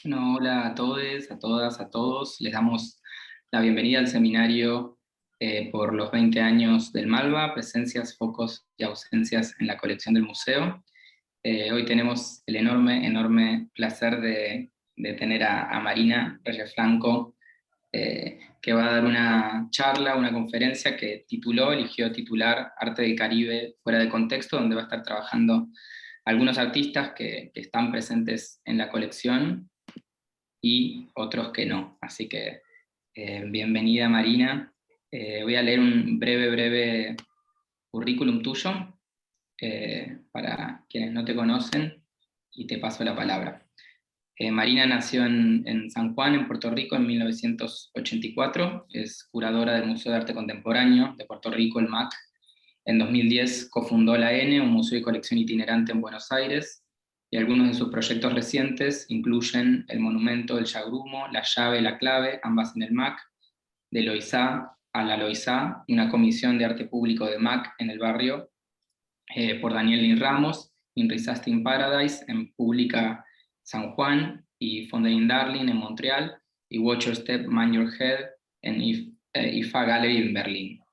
Bueno, hola a todos, a todas, a todos. Les damos la bienvenida al seminario por los 20 años del Malva, presencias, focos y ausencias en la colección del museo. Hoy tenemos el enorme placer de tener a Marina Reyes Franco, que va a dar una charla, una conferencia que eligió titular Arte del Caribe fuera de contexto, donde va a estar trabajando algunos artistas que están presentes en la colección y otros que no. Así que bienvenida Marina. Voy a leer un breve currículum tuyo para quienes no te conocen y te paso la palabra. Marina nació en San Juan, en Puerto Rico, en 1984. Es curadora del Museo de Arte Contemporáneo de Puerto Rico, el MAC. En 2010 cofundó la N, un museo y colección itinerante en Buenos Aires, y algunos de sus proyectos recientes incluyen el monumento del Yagrumo, la llave, la clave, ambas en el MAC, de Loizá a la Loizá, una comisión de arte público de MAC en el barrio, por Daniel Lin Ramos, In Resisting Paradise en Pública San Juan, y Fontaine Darling en Montreal, y Watch Your Step, Mind Your Head en IFA Gallery en Berlín.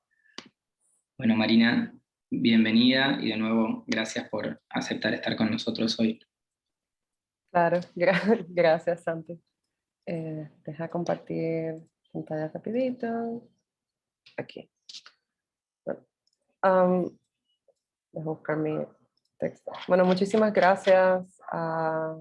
Bueno, Marina, bienvenida y de nuevo gracias por aceptar estar con nosotros hoy. Claro, gracias Santi. Deja compartir pantalla rapidito. Aquí. Bueno, deja buscar mi texto. Bueno, muchísimas gracias a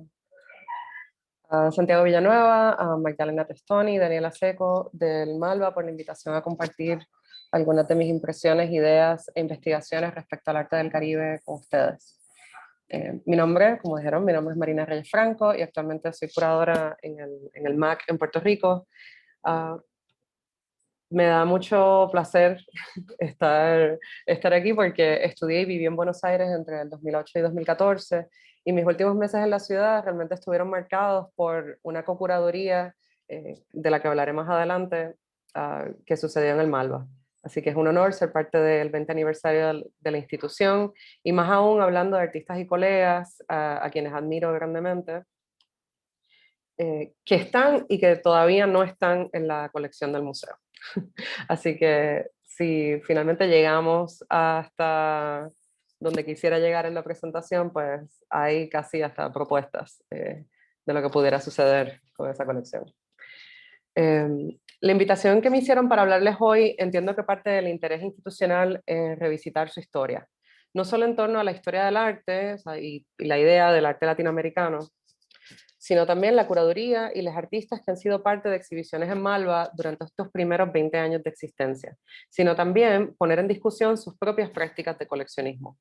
Santiago Villanueva, a Magdalena Testoni, Daniela Seco del Malva por la invitación a compartir algunas de mis impresiones, ideas e investigaciones respecto al arte del Caribe con ustedes. Mi nombre, como dijeron, mi nombre es Marina Reyes Franco y actualmente soy curadora en el MAC en Puerto Rico. Me da mucho placer estar aquí porque estudié y viví en Buenos Aires entre el 2008 y 2014 y mis últimos meses en la ciudad realmente estuvieron marcados por una cocuraduría de la que hablaré más adelante que sucedió en el Malva. Así que es un honor ser parte del 20 aniversario de la institución y más aún hablando de artistas y colegas a quienes admiro grandemente, que están y que todavía no están en la colección del museo. Así que si finalmente llegamos hasta donde quisiera llegar en la presentación, pues hay casi hasta propuestas de lo que pudiera suceder con esa colección. La invitación que me hicieron para hablarles hoy entiendo que parte del interés institucional es revisitar su historia, no solo en torno a la historia del arte, o sea, y la idea del arte latinoamericano, sino también la curaduría y los artistas que han sido parte de exhibiciones en Malva durante estos primeros 20 años de existencia, sino también poner en discusión sus propias prácticas de coleccionismo.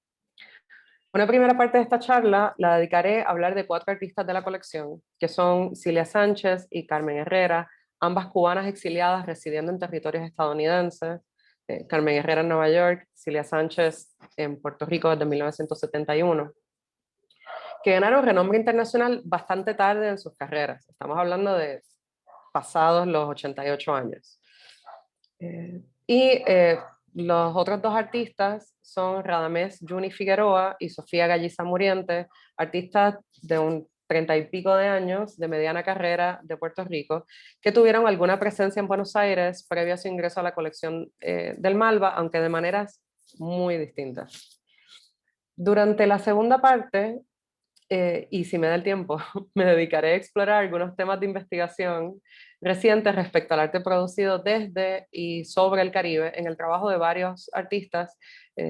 Una primera parte de esta charla la dedicaré a hablar de 4 artistas de la colección, que son Cilia Sánchez y Carmen Herrera, ambas cubanas exiliadas residiendo en territorios estadounidenses. Carmen Herrera en Nueva York, Cilia Sánchez en Puerto Rico desde 1971, que ganaron renombre internacional bastante tarde en sus carreras. Estamos hablando de pasados los 88 años. Los otros 2 artistas son Radamés Juni Figueroa y Sofía Galliza Muriente, artistas de un 30 y pico de años, de mediana carrera de Puerto Rico, que tuvieron alguna presencia en Buenos Aires previo a su ingreso a la colección del Malva, aunque de maneras muy distintas. Durante la segunda parte, y si me da el tiempo, me dedicaré a explorar algunos temas de investigación recientes respecto al arte producido desde y sobre el Caribe en el trabajo de varios artistas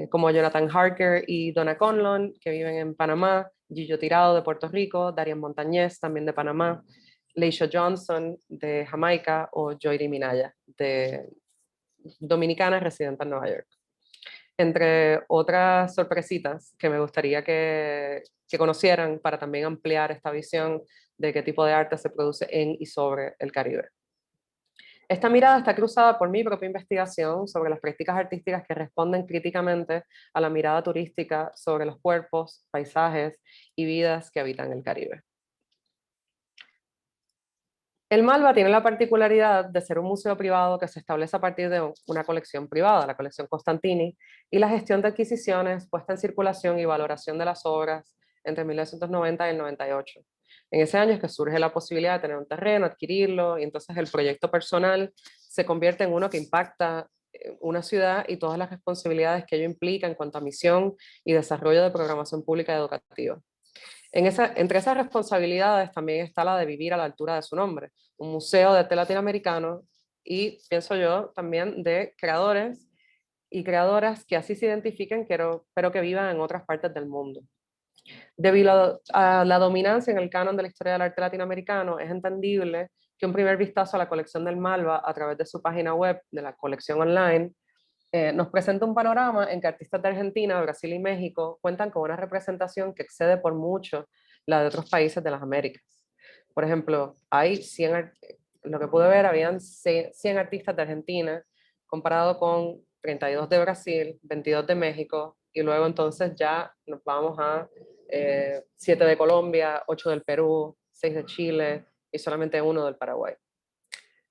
como Jonathan Harker y Donna Conlon, que viven en Panamá, Gillo Tirado de Puerto Rico, Darian Montañez también de Panamá, Leisha Johnson de Jamaica o Joyri Minaya, de dominicana residente en Nueva York. Entre otras sorpresitas que me gustaría que conocieran para también ampliar esta visión de qué tipo de arte se produce en y sobre el Caribe. Esta mirada está cruzada por mi propia investigación sobre las prácticas artísticas que responden críticamente a la mirada turística sobre los cuerpos, paisajes y vidas que habitan el Caribe. El Malva tiene la particularidad de ser un museo privado que se establece a partir de una colección privada, la colección Costantini, y la gestión de adquisiciones, puesta en circulación y valoración de las obras entre 1990 y el 98. En ese año es que surge la posibilidad de tener un terreno, adquirirlo, y entonces el proyecto personal se convierte en uno que impacta una ciudad y todas las responsabilidades que ello implica en cuanto a misión y desarrollo de programación pública y educativa. Entre esas responsabilidades también está la de vivir a la altura de su nombre, un museo de arte latinoamericano y, pienso yo, también de creadores y creadoras que así se identifiquen, pero que vivan en otras partes del mundo. Debido a la dominancia en el canon de la historia del arte latinoamericano, es entendible que un primer vistazo a la colección del Malva a través de su página web, de la colección online, nos presenta un panorama en que artistas de Argentina, Brasil y México cuentan con una representación que excede por mucho la de otros países de las Américas. Por ejemplo, hay 100, lo que pude ver, habían 100 artistas de Argentina, comparado con 32 de Brasil, 22 de México, y luego entonces ya nos vamos a 7 de Colombia, 8 del Perú, 6 de Chile y solamente 1 del Paraguay.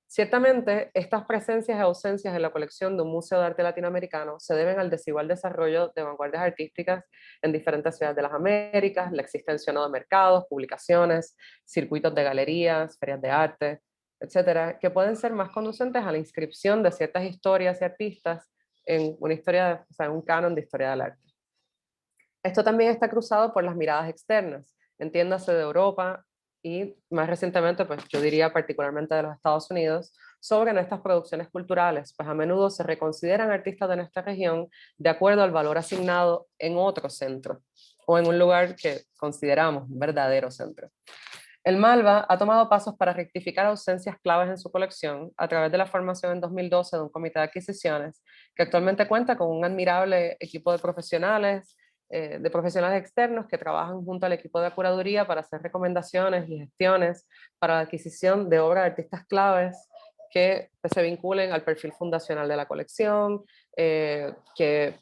Ciertamente, estas presencias y ausencias en la colección de un museo de arte latinoamericano se deben al desigual desarrollo de vanguardias artísticas en diferentes ciudades de las Américas, la existencia no de mercados, publicaciones, circuitos de galerías, ferias de arte, etcétera, que pueden ser más conducentes a la inscripción de ciertas historias y artistas en una historia, o sea, en un canon de historia del arte. Esto también está cruzado por las miradas externas, entiéndase de Europa y más recientemente, pues yo diría particularmente de los Estados Unidos, sobre nuestras producciones culturales, pues a menudo se reconsideran artistas de nuestra región de acuerdo al valor asignado en otro centro o en un lugar que consideramos un verdadero centro. El Malva ha tomado pasos para rectificar ausencias claves en su colección a través de la formación en 2012 de un comité de adquisiciones que actualmente cuenta con un admirable equipo de profesionales externos que trabajan junto al equipo de curaduría para hacer recomendaciones y gestiones para la adquisición de obras de artistas claves que se vinculen al perfil fundacional de la colección, que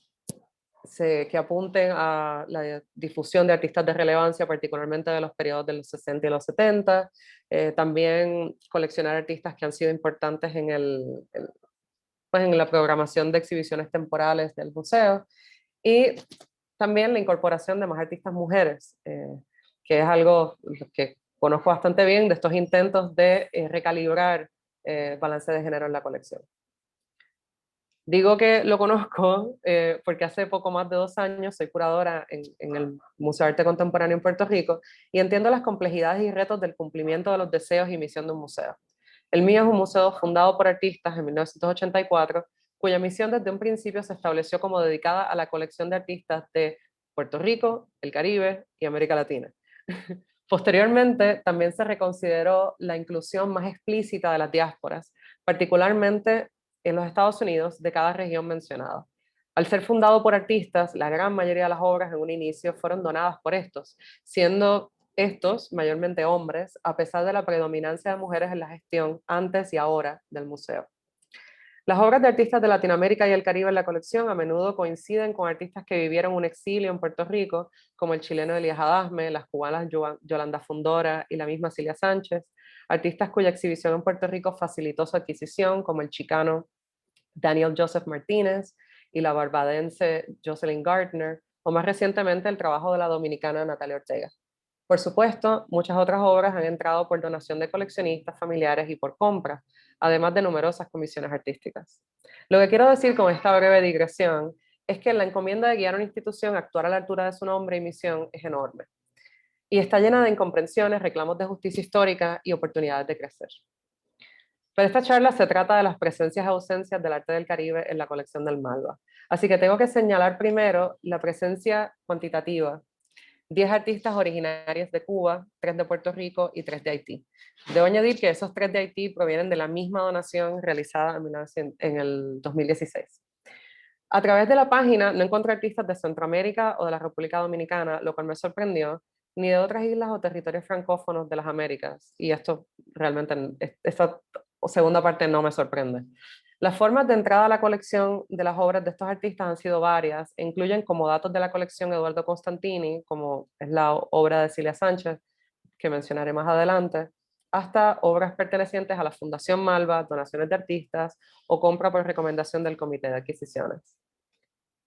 apunten a la difusión de artistas de relevancia, particularmente de los periodos de los 60 y los 70, también coleccionar artistas que han sido importantes pues en la programación de exhibiciones temporales del museo, y también la incorporación de más artistas mujeres, que es algo que conozco bastante bien de estos intentos de recalibrar balance de género en la colección. Digo que lo conozco porque hace poco más de 2 años soy curadora en el Museo de Arte Contemporáneo en Puerto Rico y entiendo las complejidades y retos del cumplimiento de los deseos y misión de un museo. El mío es un museo fundado por artistas en 1984, cuya misión desde un principio se estableció como dedicada a la colección de artistas de Puerto Rico, el Caribe y América Latina. Posteriormente, también se reconsideró la inclusión más explícita de las diásporas, particularmente en los Estados Unidos, de cada región mencionada. Al ser fundado por artistas, la gran mayoría de las obras en un inicio fueron donadas por estos, siendo estos mayormente hombres, a pesar de la predominancia de mujeres en la gestión antes y ahora del museo. Las obras de artistas de Latinoamérica y el Caribe en la colección a menudo coinciden con artistas que vivieron un exilio en Puerto Rico, como el chileno Elías Adasme, las cubanas Yolanda Fundora y la misma Cilia Sánchez, artistas cuya exhibición en Puerto Rico facilitó su adquisición, como el chicano Daniel Joseph Martínez y la barbadense Jocelyn Gardner, o más recientemente el trabajo de la dominicana Natalia Ortega. Por supuesto, muchas otras obras han entrado por donación de coleccionistas, familiares y por compra, además de numerosas comisiones artísticas. Lo que quiero decir con esta breve digresión es que la encomienda de guiar una institución a actuar a la altura de su nombre y misión es enorme, y está llena de incomprensiones, reclamos de justicia histórica y oportunidades de crecer. Pero esta charla se trata de las presencias y ausencias del arte del Caribe en la colección del Malva. Así que tengo que señalar primero la presencia cuantitativa: 10 artistas originarios de Cuba, 3 de Puerto Rico y 3 de Haití. Debo añadir que esos 3 de Haití provienen de la misma donación realizada en el 2016. A través de la página no encontré artistas de Centroamérica o de la República Dominicana, lo cual me sorprendió, ni de otras islas o territorios francófonos de las Américas, y esto realmente, esta segunda parte no me sorprende. Las formas de entrada a la colección de las obras de estos artistas han sido varias, e incluyen como datos de la colección Eduardo Constantini, como es la obra de Cilia Sánchez, que mencionaré más adelante, hasta obras pertenecientes a la Fundación Malva, donaciones de artistas o compra por recomendación del Comité de Adquisiciones.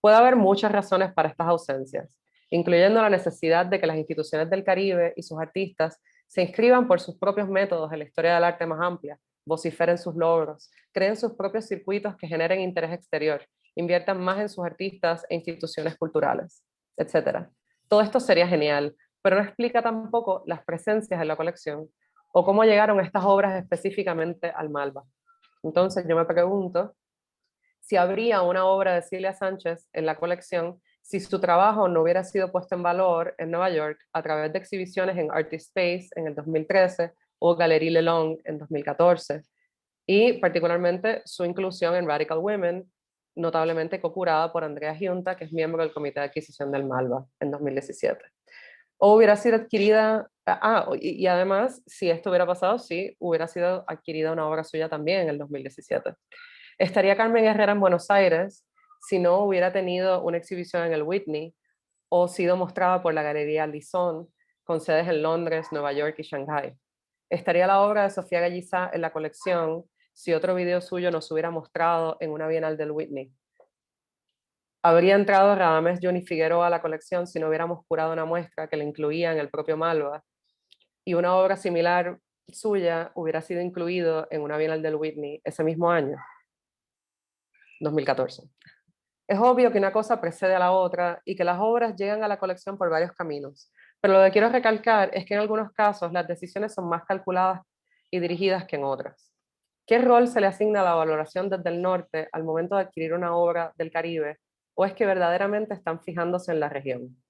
Puede haber muchas razones para estas ausencias, incluyendo la necesidad de que las instituciones del Caribe y sus artistas se inscriban por sus propios métodos en la historia del arte más amplia, vociferen sus logros, creen sus propios circuitos que generen interés exterior, inviertan más en sus artistas e instituciones culturales, etc. Todo esto sería genial, pero no explica tampoco las presencias en la colección o cómo llegaron estas obras específicamente al Malva. Entonces yo me pregunto si habría una obra de Cilia Sánchez en la colección si su trabajo no hubiera sido puesto en valor en Nueva York a través de exhibiciones en Artist Space en el 2013 o Galerie Lelong en 2014, y particularmente su inclusión en Radical Women, notablemente co-curada por Andrea Giunta, que es miembro del Comité de Adquisición del Malva en 2017. O hubiera sido adquirida, y además, si esto hubiera pasado, sí, hubiera sido adquirida una obra suya también en el 2017. ¿Estaría Carmen Herrera en Buenos Aires si no hubiera tenido una exhibición en el Whitney o sido mostrada por la Galería Lison, con sedes en Londres, Nueva York y Shanghái? ¿Estaría la obra de Sofía Gallizá en la colección si otro video suyo nos hubiera mostrado en una bienal del Whitney? ¿Habría entrado Radamés Johnny Figueroa a la colección si no hubiéramos curado una muestra que le incluía en el propio Malva? Y una obra similar suya hubiera sido incluido en una bienal del Whitney ese mismo año, 2014. Es obvio que una cosa precede a la otra y que las obras llegan a la colección por varios caminos, pero lo que quiero recalcar es que en algunos casos las decisiones son más calculadas y dirigidas que en otras. ¿Qué rol se le asigna a la valoración desde el norte al momento de adquirir una obra del Caribe, o es que verdaderamente están fijándose en la región?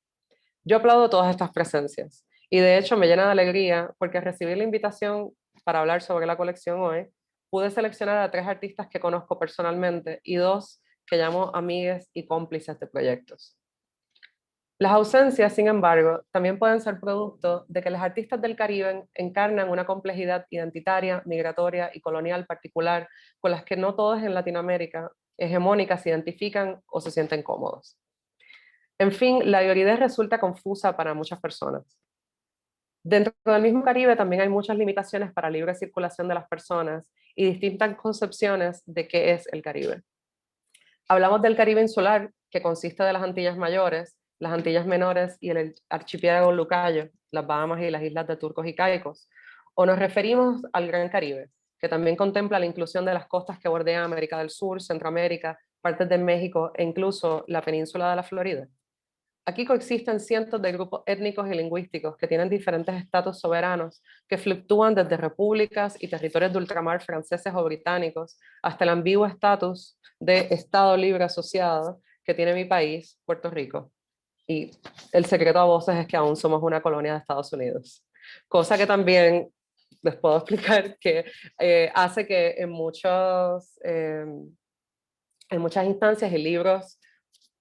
Yo aplaudo todas estas presencias y de hecho me llena de alegría porque recibí la invitación para hablar sobre la colección hoy. Pude seleccionar a 3 artistas que conozco personalmente y 2 que llamo amigues y cómplices de proyectos. Las ausencias, sin embargo, también pueden ser producto de que los artistas del Caribe encarnan una complejidad identitaria, migratoria y colonial particular con las que no todos en Latinoamérica hegemónicas se identifican o se sienten cómodos. En fin, la prioridad resulta confusa para muchas personas. Dentro del mismo Caribe también hay muchas limitaciones para libre circulación de las personas y distintas concepciones de qué es el Caribe. Hablamos del Caribe insular, que consiste de las Antillas Mayores, las Antillas Menores y el archipiélago Lucayo, las Bahamas y las islas de Turcos y Caicos, o nos referimos al Gran Caribe, que también contempla la inclusión de las costas que bordean América del Sur, Centroamérica, partes de México e incluso la península de la Florida. Aquí coexisten cientos de grupos étnicos y lingüísticos que tienen diferentes estatus soberanos que fluctúan desde repúblicas y territorios de ultramar franceses o británicos hasta el ambiguo estatus de Estado libre asociado que tiene mi país, Puerto Rico. Y el secreto a voces es que aún somos una colonia de Estados Unidos. Cosa que también les puedo explicar que hace que en muchas instancias y libros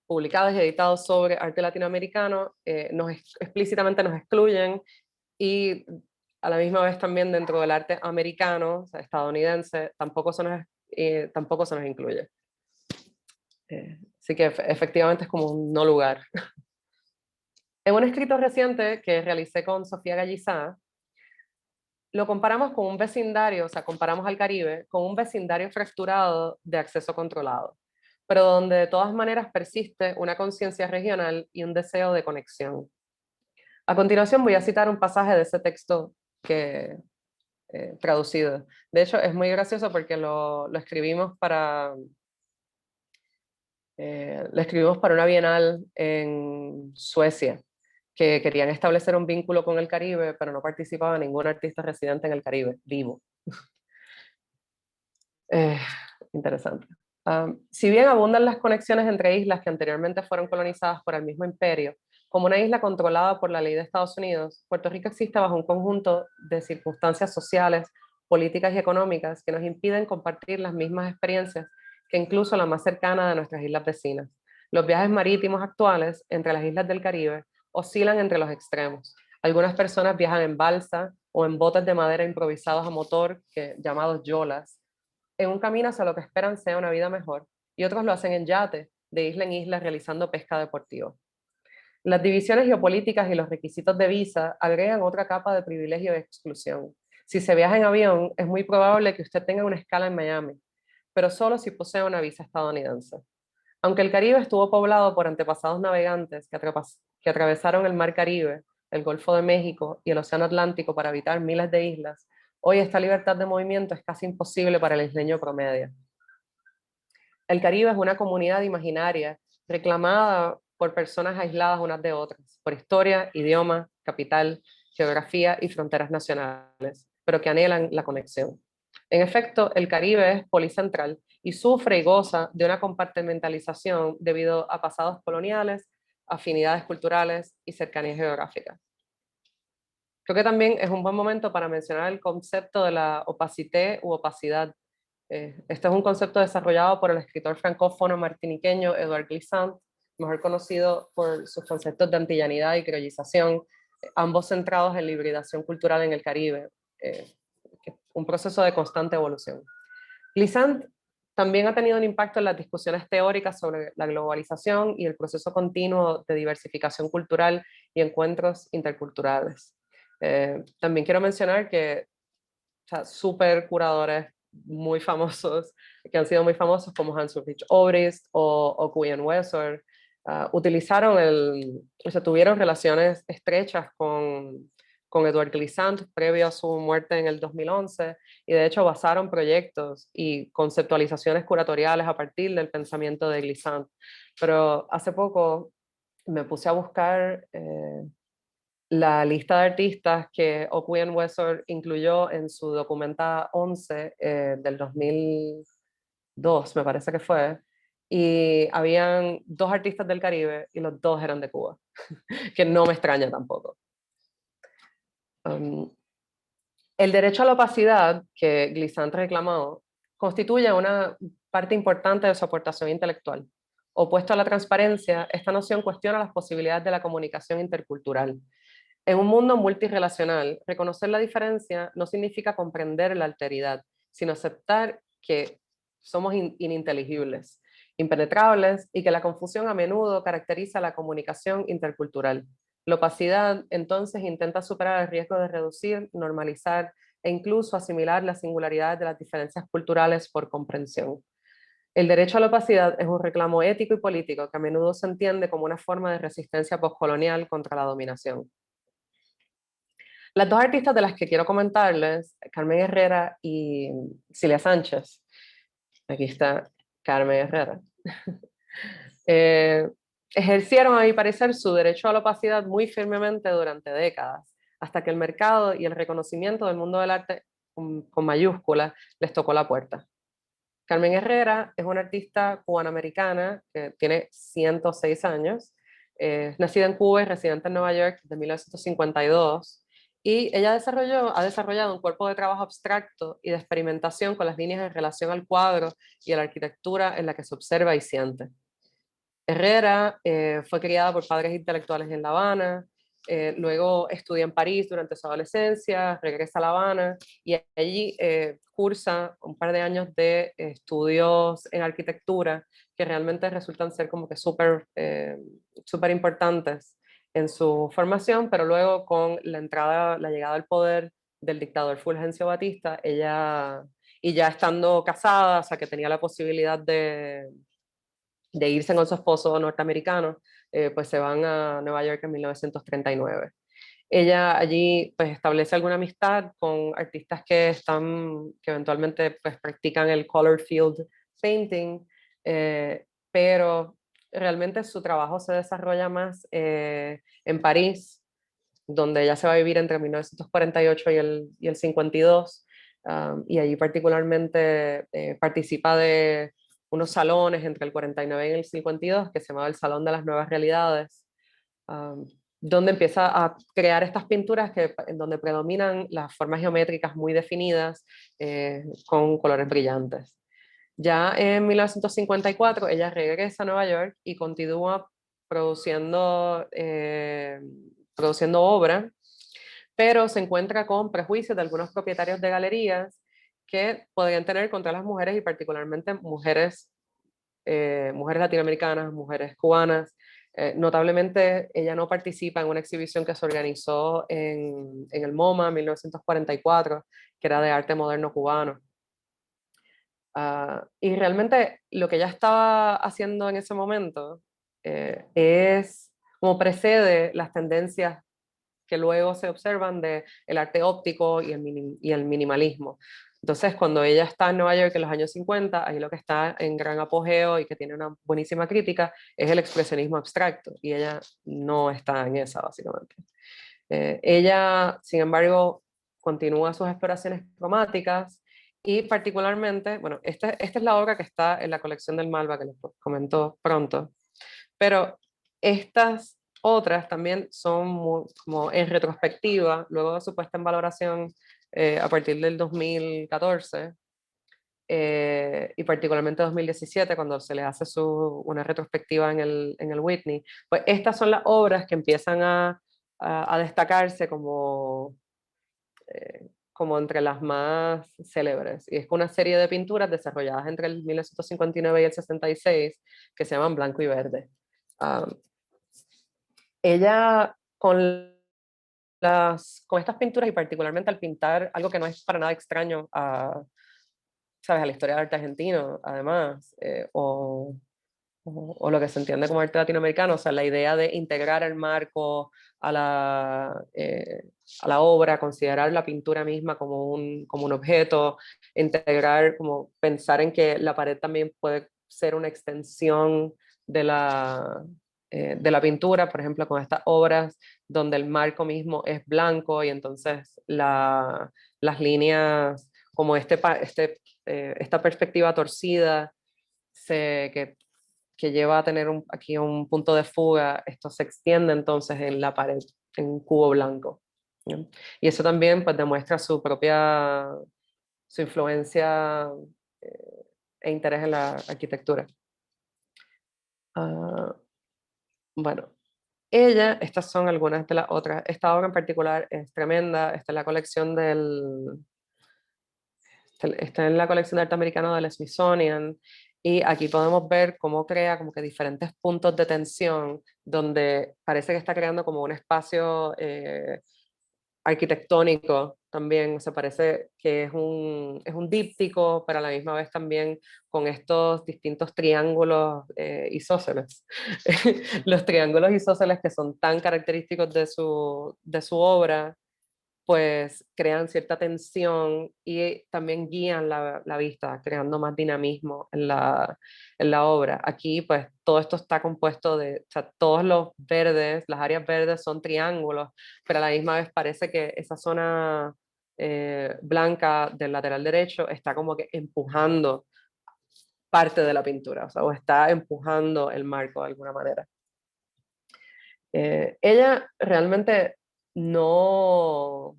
publicados y editados sobre arte latinoamericano, explícitamente nos excluyen, y a la misma vez también dentro del arte americano, o sea, estadounidense, tampoco se nos incluye. Así que efectivamente es como un no lugar. En un escrito reciente que realicé con Sofía Gallizá, lo comparamos con un vecindario, o sea, comparamos al Caribe con un vecindario fracturado de acceso controlado, pero donde de todas maneras persiste una conciencia regional y un deseo de conexión. A continuación voy a citar un pasaje de ese texto que traducido. De hecho, es muy gracioso porque lo escribimos para una bienal en Suecia, que querían establecer un vínculo con el Caribe, pero no participaba ningún artista residente en el Caribe, vivo. Interesante. Si bien abundan las conexiones entre islas que anteriormente fueron colonizadas por el mismo imperio, como una isla controlada por la ley de Estados Unidos, Puerto Rico existe bajo un conjunto de circunstancias sociales, políticas y económicas que nos impiden compartir las mismas experiencias que incluso la más cercana de nuestras islas vecinas. Los viajes marítimos actuales entre las islas del Caribe oscilan entre los extremos. Algunas personas viajan en balsa o en botes de madera improvisados a motor, llamados yolas, en un camino hacia lo que esperan sea una vida mejor, y otros lo hacen en yate, de isla en isla, realizando pesca deportiva. Las divisiones geopolíticas y los requisitos de visa agregan otra capa de privilegio y exclusión. Si se viaja en avión, es muy probable que usted tenga una escala en Miami, pero solo si posee una visa estadounidense. Aunque el Caribe estuvo poblado por antepasados navegantes que atravesaron el Mar Caribe, el Golfo de México y el Océano Atlántico para habitar miles de islas, hoy esta libertad de movimiento es casi imposible para el isleño promedio. El Caribe es una comunidad imaginaria reclamada por personas aisladas unas de otras, por historia, idioma, capital, geografía y fronteras nacionales, pero que anhelan la conexión. En efecto, el Caribe es policentral y sufre y goza de una compartimentalización debido a pasados coloniales, afinidades culturales y cercanías geográficas. Creo que también es un buen momento para mencionar el concepto de la opacité u opacidad. Este es un concepto desarrollado por el escritor francófono martiniqueño Edouard Glissant, mejor conocido por sus conceptos de antillanidad y criollización, ambos centrados en la hibridación cultural en el Caribe, un proceso de constante evolución. Glissant también ha tenido un impacto en las discusiones teóricas sobre la globalización y el proceso continuo de diversificación cultural y encuentros interculturales. También quiero mencionar que super curadores muy famosos, que han sido muy famosos como Hans Ulrich Obrist o Guion Wessor, tuvieron relaciones estrechas con Edouard Glissant previo a su muerte en el 2011 y de hecho basaron proyectos y conceptualizaciones curatoriales a partir del pensamiento de Glissant. Pero hace poco me puse a buscar la lista de artistas que O'Quinn Wessor incluyó en su documenta 11 del 2002, me parece que fue, y habían 2 artistas del Caribe y los 2 eran de Cuba, que no me extraña tampoco. El derecho a la opacidad que Glissant reclamó constituye una parte importante de su aportación intelectual. Opuesto a la transparencia, esta noción cuestiona las posibilidades de la comunicación intercultural. En un mundo multirrelacional, reconocer la diferencia no significa comprender la alteridad, sino aceptar que somos ininteligibles, impenetrables y que la confusión a menudo caracteriza la comunicación intercultural. La opacidad entonces intenta superar el riesgo de reducir, normalizar e incluso asimilar las singularidades de las diferencias culturales por comprensión. El derecho a la opacidad es un reclamo ético y político que a menudo se entiende como una forma de resistencia postcolonial contra la dominación. Las 2 artistas de las que quiero comentarles, Carmen Herrera y Cilia Sánchez, aquí está Carmen Herrera, ejercieron a mi parecer su derecho a la opacidad muy firmemente durante décadas, hasta que el mercado y el reconocimiento del mundo del arte con mayúsculas les tocó la puerta. Carmen Herrera es una artista cubanoamericana que tiene 106 años, nacida en Cuba y residente en Nueva York desde 1952, y ella ha desarrollado un cuerpo de trabajo abstracto y de experimentación con las líneas en relación al cuadro y a la arquitectura en la que se observa y siente. Herrera fue criada por padres intelectuales en La Habana, luego estudia en París durante su adolescencia, regresa a La Habana y allí cursa un par de años de estudios en arquitectura que realmente resultan ser como que súper importantes en su formación, pero luego con la llegada al poder del dictador Fulgencio Batista, ella, y ya estando casada, o sea que tenía la posibilidad de irse con su esposo norteamericano, pues se van a Nueva York en 1939. Ella allí pues establece alguna amistad con artistas que eventualmente pues practican el color field painting, pero realmente su trabajo se desarrolla más en París, donde ella se va a vivir entre 1948 y el 52, y allí particularmente participa de unos salones entre el 49 y el 52 que se llamaba el Salón de las Nuevas Realidades, donde empieza a crear estas pinturas en donde predominan las formas geométricas muy definidas con colores brillantes. Ya en 1954 ella regresa a Nueva York y continúa produciendo, produciendo obra, pero se encuentra con prejuicios de algunos propietarios de galerías que podrían tener contra las mujeres y particularmente mujeres latinoamericanas, mujeres cubanas. Notablemente, ella no participa en una exhibición que se organizó en el MoMA en 1944, que era de arte moderno cubano. Y realmente lo que ella estaba haciendo en ese momento es como precede las tendencias que luego se observan del arte óptico y el minimalismo. Entonces, cuando ella está en Nueva York en los años 50, ahí lo que está en gran apogeo y que tiene una buenísima crítica es el expresionismo abstracto, y ella no está en esa, básicamente. Ella, sin embargo, continúa sus exploraciones cromáticas y particularmente, bueno, esta es la obra que está en la colección del Malva, que les comentó pronto, pero estas otras también son como en retrospectiva, luego de su puesta en valoración a partir del 2014, y particularmente 2017, cuando se le hace una retrospectiva en el Whitney, pues estas son las obras que empiezan a destacarse como entre las más célebres. Y es una serie de pinturas desarrolladas entre el 1959 y el 66 que se llaman Blanco y Verde. Ella con estas pinturas, y particularmente al pintar algo que no es para nada extraño ¿sabes?, a la historia del arte argentino, además, o lo que se entiende como arte latinoamericano, o sea, la idea de integrar el marco a la obra, considerar la pintura misma como un objeto, integrar, como pensar en que la pared también puede ser una extensión de la pintura, por ejemplo, con estas obras donde el marco mismo es blanco y entonces las líneas, como esta perspectiva torcida que lleva a tener aquí un punto de fuga, esto se extiende entonces en la pared, en un cubo blanco, ¿no? Y eso también pues demuestra su influencia e interés en la arquitectura. Bueno, estas son algunas de las otras. Esta obra en particular es tremenda, está en la colección de arte americano del Smithsonian, y aquí podemos ver cómo crea como que diferentes puntos de tensión, donde parece que está creando como un espacio arquitectónico también. O sea, parece que es un díptico, pero a la misma vez también con estos distintos triángulos isósceles. Los triángulos isósceles que son tan característicos de su obra, pues crean cierta tensión y también guían la vista, creando más dinamismo en la obra. Aquí, pues, todo esto está compuesto o sea, todos los verdes, las áreas verdes son triángulos, pero a la misma vez parece que esa zona blanca del lateral derecho está como que empujando parte de la pintura, o sea, o está empujando el marco de alguna manera. Ella realmente no,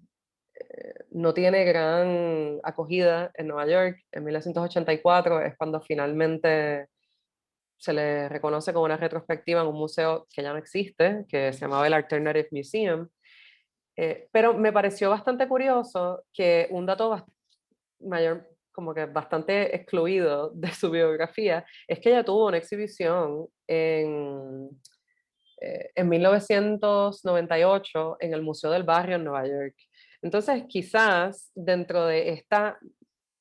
no tiene gran acogida en Nueva York. En 1984 es cuando finalmente se le reconoce como una retrospectiva en un museo que ya no existe, que se llamaba el Alternative Museum. Pero me pareció bastante curioso que un dato mayor, como que bastante excluido de su biografía, es que ella tuvo una exhibición en 1998 en el Museo del Barrio en Nueva York. Entonces, quizás dentro de esta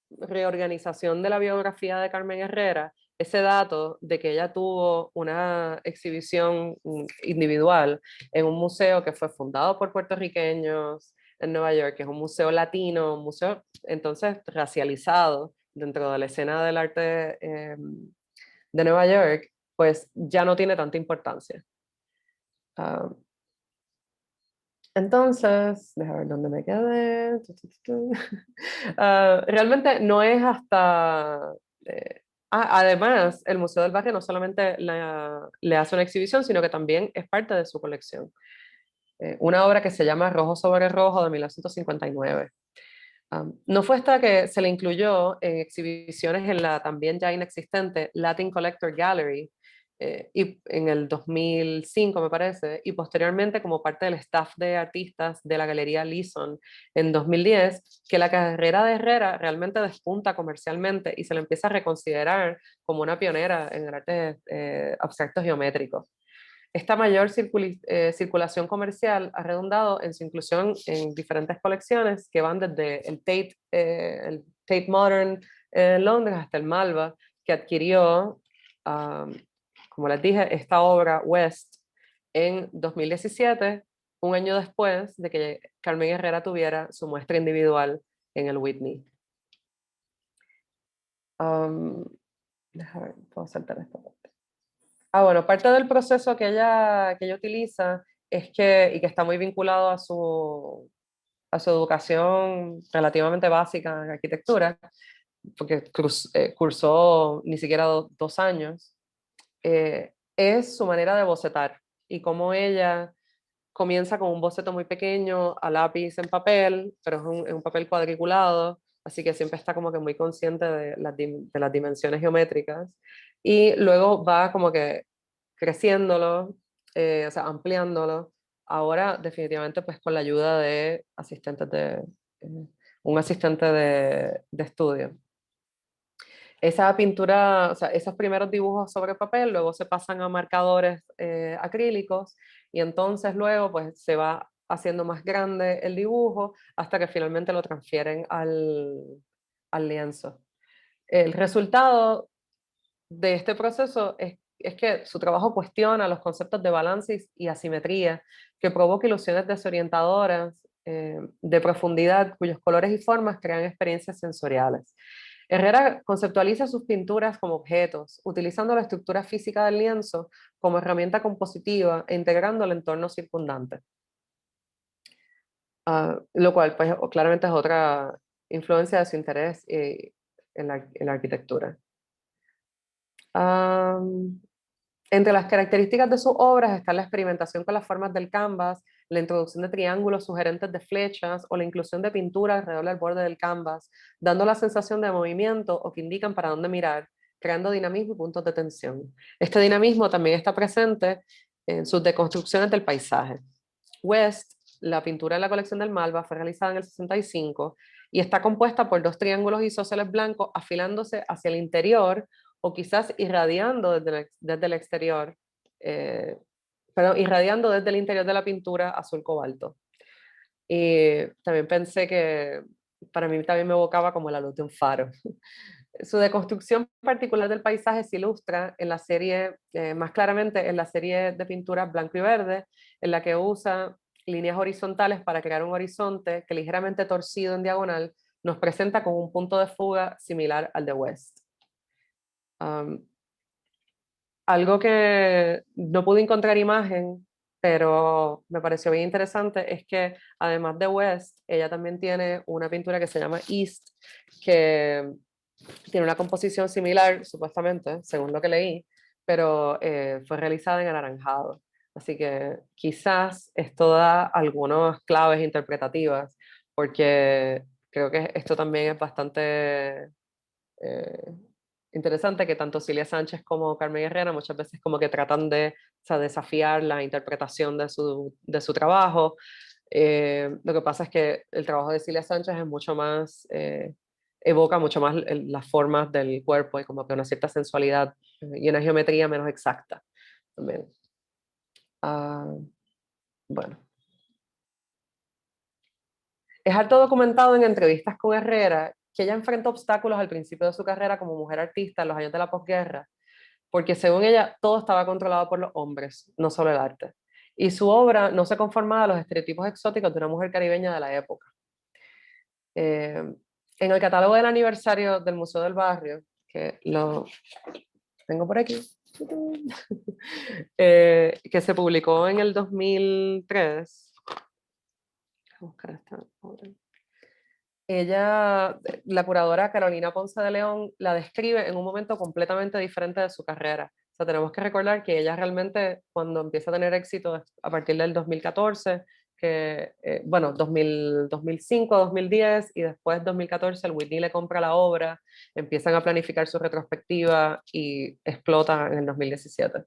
reorganización de la biografía de Carmen Herrera, ese dato de que ella tuvo una exhibición individual en un museo que fue fundado por puertorriqueños en Nueva York, que es un museo latino, un museo entonces racializado dentro de la escena del arte de Nueva York, pues ya no tiene tanta importancia. Entonces, déjame ver dónde me quedé. Realmente no es hasta... además, el Museo del Barrio no solamente le hace una exhibición, sino que también es parte de su colección. Una obra que se llama Rojo sobre Rojo de 1959. No fue hasta que se le incluyó en exhibiciones en la también ya inexistente Latin Collector Gallery, y en el 2005 me parece, y posteriormente como parte del staff de artistas de la Galería Leeson en 2010, que la carrera de Herrera realmente despunta comercialmente y se le empieza a reconsiderar como una pionera en el arte abstracto geométrico. Esta mayor circulación comercial ha redundado en su inclusión en diferentes colecciones que van desde el Tate Modern en Londres hasta el Malva, que adquirió, como les dije, esta obra West en 2017, un año después de que Carmen Herrera tuviera su muestra individual en el Whitney. Déjame ver, puedo saltar esta parte. Bueno, parte del proceso que ella utiliza es que, y que está muy vinculado a su educación relativamente básica en arquitectura, porque cursó ni siquiera 2 años, es su manera de bocetar y cómo ella comienza con un boceto muy pequeño a lápiz en papel, pero es un papel cuadriculado, así que siempre está como que muy consciente de las dimensiones geométricas y luego va como que creciéndolo, o sea, ampliándolo. Ahora definitivamente pues con la ayuda de asistentes un asistente de estudio. Esa pintura, o sea, esos primeros dibujos sobre papel, luego se pasan a marcadores acrílicos y entonces luego pues se va haciendo más grande el dibujo hasta que finalmente lo transfieren al lienzo. El resultado de este proceso es que su trabajo cuestiona los conceptos de balance y asimetría, que provoca ilusiones desorientadoras de profundidad, cuyos colores y formas crean experiencias sensoriales. Herrera conceptualiza sus pinturas como objetos, utilizando la estructura física del lienzo como herramienta compositiva e integrando el entorno circundante. Lo cual, pues, claramente es otra influencia de su interés en la arquitectura. Entre las características de sus obras está la experimentación con las formas del canvas, la introducción de triángulos sugerentes de flechas o la inclusión de pintura alrededor del borde del canvas, dando la sensación de movimiento o que indican para dónde mirar, creando dinamismo y puntos de tensión. Este dinamismo también está presente en sus deconstrucciones del paisaje. West, la pintura de la colección del Malva, fue realizada en el 65 y está compuesta por 2 triángulos isósceles blancos afilándose hacia el interior o quizás irradiando desde el exterior, irradiando desde el interior de la pintura azul cobalto. Y también pensé que para mí también me evocaba como la luz de un faro. Su deconstrucción particular del paisaje se ilustra en la serie, más claramente en la serie de pinturas blanco y verde, en la que usa líneas horizontales para crear un horizonte que ligeramente torcido en diagonal nos presenta con un punto de fuga similar al de West. Algo que no pude encontrar imagen, pero me pareció bien interesante, es que además de West, ella también tiene una pintura que se llama East, que tiene una composición similar, supuestamente, según lo que leí, pero fue realizada en anaranjado. Así que quizás esto da algunas claves interpretativas, porque creo que esto también es bastante interesante, que tanto Cilia Sánchez como Carmen Herrera muchas veces como que tratan de, o sea, desafiar la interpretación de su trabajo. Lo que pasa es que el trabajo de Cilia Sánchez es mucho más, evoca mucho más las formas del cuerpo y como que una cierta sensualidad y una geometría menos exacta también. Bueno. Es harto documentado en entrevistas con Herrera que ella enfrenta obstáculos al principio de su carrera como mujer artista en los años de la posguerra, porque según ella todo estaba controlado por los hombres, no solo el arte. Y su obra no se conformaba a los estereotipos exóticos de una mujer caribeña de la época. En el catálogo del aniversario del Museo del Barrio, que lo tengo por aquí, que se publicó en el 2003, voy a buscar esta obra. Ella, la curadora Carolina Ponce de León, la describe en un momento completamente diferente de su carrera. O sea, tenemos que recordar que ella realmente, cuando empieza a tener éxito a partir del 2014, bueno, 2005, 2010 y después 2014, el Whitney le compra la obra, empiezan a planificar su retrospectiva y explota en el 2017.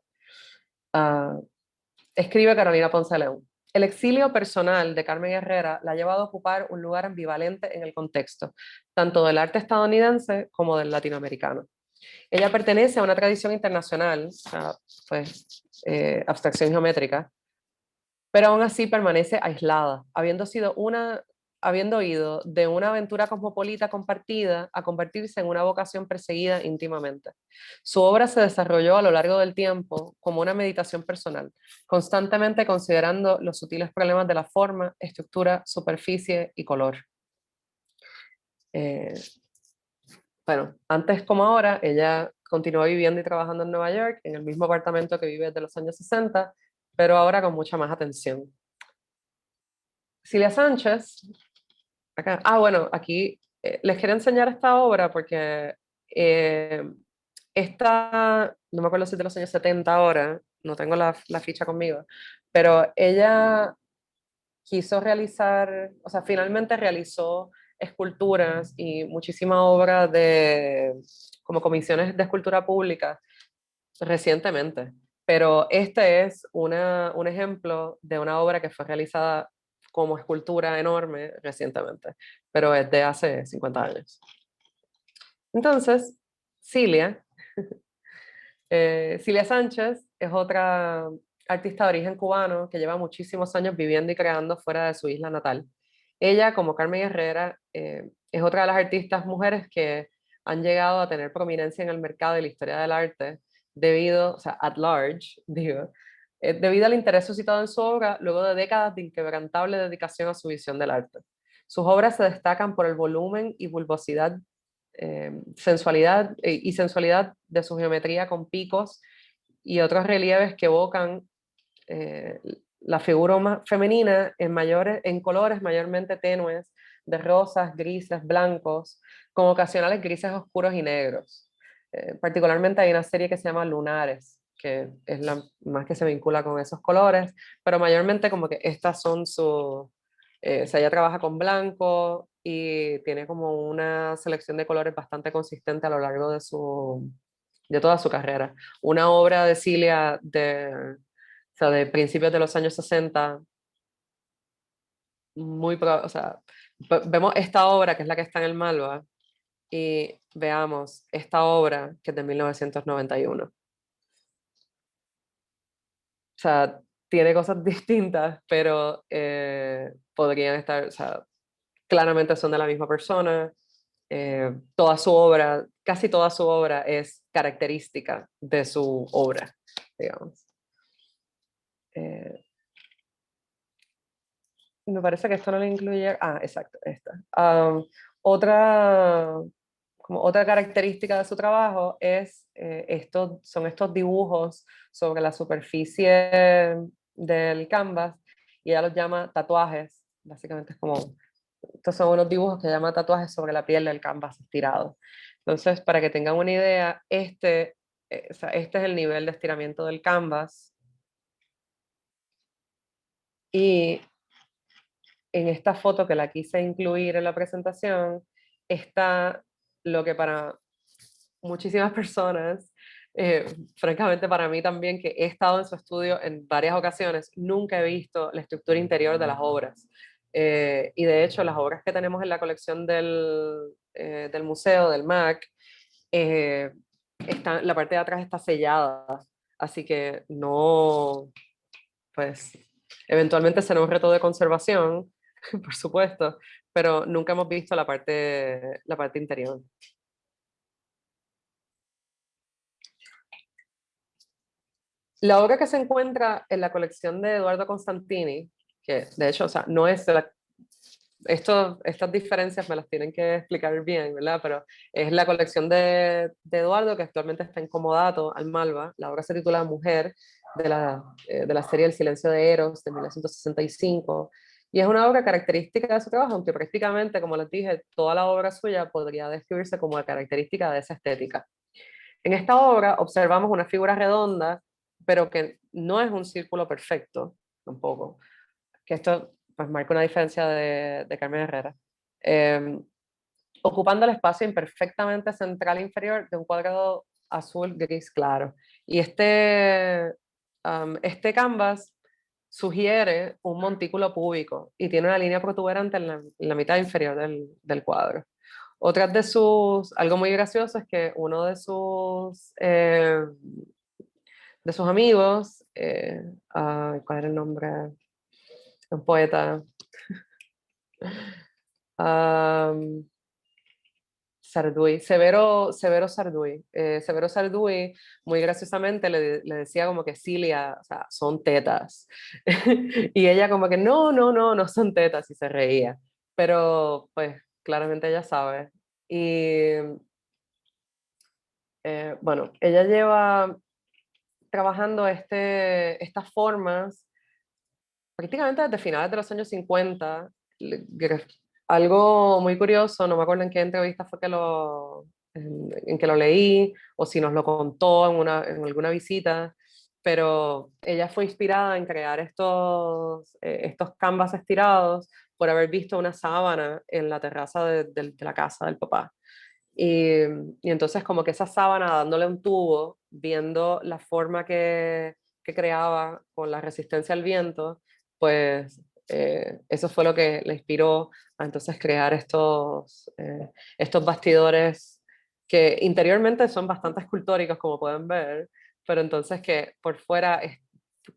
Escribe Carolina Ponce de León. El exilio personal de Carmen Herrera la ha llevado a ocupar un lugar ambivalente en el contexto, tanto del arte estadounidense como del latinoamericano. Ella pertenece a una tradición internacional, pues, abstracción geométrica, pero aún así permanece aislada, habiendo sido una habiendo ido de una aventura cosmopolita compartida a convertirse en una vocación perseguida íntimamente. Su obra se desarrolló a lo largo del tiempo como una meditación personal, constantemente considerando los sutiles problemas de la forma, estructura, superficie y color. Eh, bueno, antes como ahora, ella continuó viviendo y trabajando en Nueva York, en el mismo apartamento que vive desde los años 60, pero ahora con mucha más atención. Cilia Sánchez, acá, bueno, aquí les quiero enseñar esta obra porque esta, no me acuerdo si es de los años 70 ahora, no tengo la ficha conmigo, pero ella quiso realizar, o sea, finalmente realizó esculturas y muchísima obra de, como comisiones de escultura pública recientemente. Pero este es un ejemplo de una obra que fue realizada como escultura enorme recientemente, pero es de hace 50 años. Entonces, Cilia, Cilia Sánchez es otra artista de origen cubano que lleva muchísimos años viviendo y creando fuera de su isla natal. Ella, como Carmen Herrera, es otra de las artistas mujeres que han llegado a tener prominencia en el mercado y la historia del arte debido, o sea, at large, digo, debido al interés suscitado en su obra luego de décadas de inquebrantable dedicación a su visión del arte. Sus obras se destacan por el volumen y bulbosidad sensualidad y sensualidad de su geometría con picos y otros relieves que evocan eh, la figura femenina en colores mayormente tenues, de rosas, grises, blancos, con ocasionales grises oscuros y negros. Particularmente hay una serie que se llama Lunares, que es la más que se vincula con esos colores, pero mayormente como que estas son su... o sea, ella trabaja con blanco y tiene como una selección de colores bastante consistente a lo largo de toda su carrera. Una obra de Cilia o sea, de principios de los años 60, o sea, vemos esta obra que es la que está en el Malva y veamos esta obra que es de 1991. O sea, tiene cosas distintas, pero podrían estar, o sea, claramente son de la misma persona. Toda su obra, casi toda su obra es característica de su obra, digamos. Eh, Me parece que esto no lo incluye. Exacto, esta. Otra, como otra característica de su trabajo es son estos dibujos sobre la superficie del canvas y ella los llama tatuajes. Básicamente es como, estos son unos dibujos que llama tatuajes sobre la piel del canvas estirado. Entonces, para que tengan una idea, o sea, este es el nivel de estiramiento del canvas y en esta foto que la quise incluir en la presentación, está lo que para muchísimas personas, francamente para mí también, que he estado en su estudio en varias ocasiones, nunca he visto la estructura interior de las obras. Y de hecho, las obras que tenemos en la colección del museo, del MAC, la parte de atrás está sellada, así que no, pues eventualmente será un reto de conservación, por supuesto, pero nunca hemos visto la parte interior. La obra que se encuentra en la colección de Eduardo Constantini, que de hecho, o sea, no es estas diferencias me las tienen que explicar bien, ¿verdad? Pero es la colección de Eduardo, que actualmente está en Comodato, al Malva. La obra se titula Mujer, de la serie El silencio de Eros, de 1965. Y es una obra característica de su trabajo, aunque prácticamente, como les dije, toda la obra suya podría describirse como característica de esa estética. En esta obra observamos una figura redonda, pero que no es un círculo perfecto, tampoco. Que esto pues marca una diferencia de Carmen Herrera. Eh, Ocupando el espacio imperfectamente central inferior de un cuadrado azul gris claro. Y este canvas sugiere un montículo púbico y tiene una línea protuberante en la mitad inferior del cuadro. Algo muy gracioso es que uno de sus amigos, ¿cuál era el nombre? Un poeta, Am, Sarduy, Severo Sarduy. Severo Sarduy, muy graciosamente, le decía como que Cilia, o sea, son tetas. Y ella como que no, no, no, no son tetas, y se reía. Pero pues claramente ella sabe. Y bueno, ella lleva trabajando estas formas prácticamente desde finales de los años 50. Algo muy curioso, no me acuerdo en qué entrevista fue en que lo leí, o si nos lo contó en alguna visita, pero ella fue inspirada en crear estos canvas estirados por haber visto una sábana en la terraza de la casa del papá. Y, y entonces como que esa sábana dándole un tubo, viendo la forma que creaba con la resistencia al viento, pues eso fue lo que le inspiró a entonces crear estos bastidores que interiormente son bastante escultóricos, como pueden ver, pero entonces que por fuera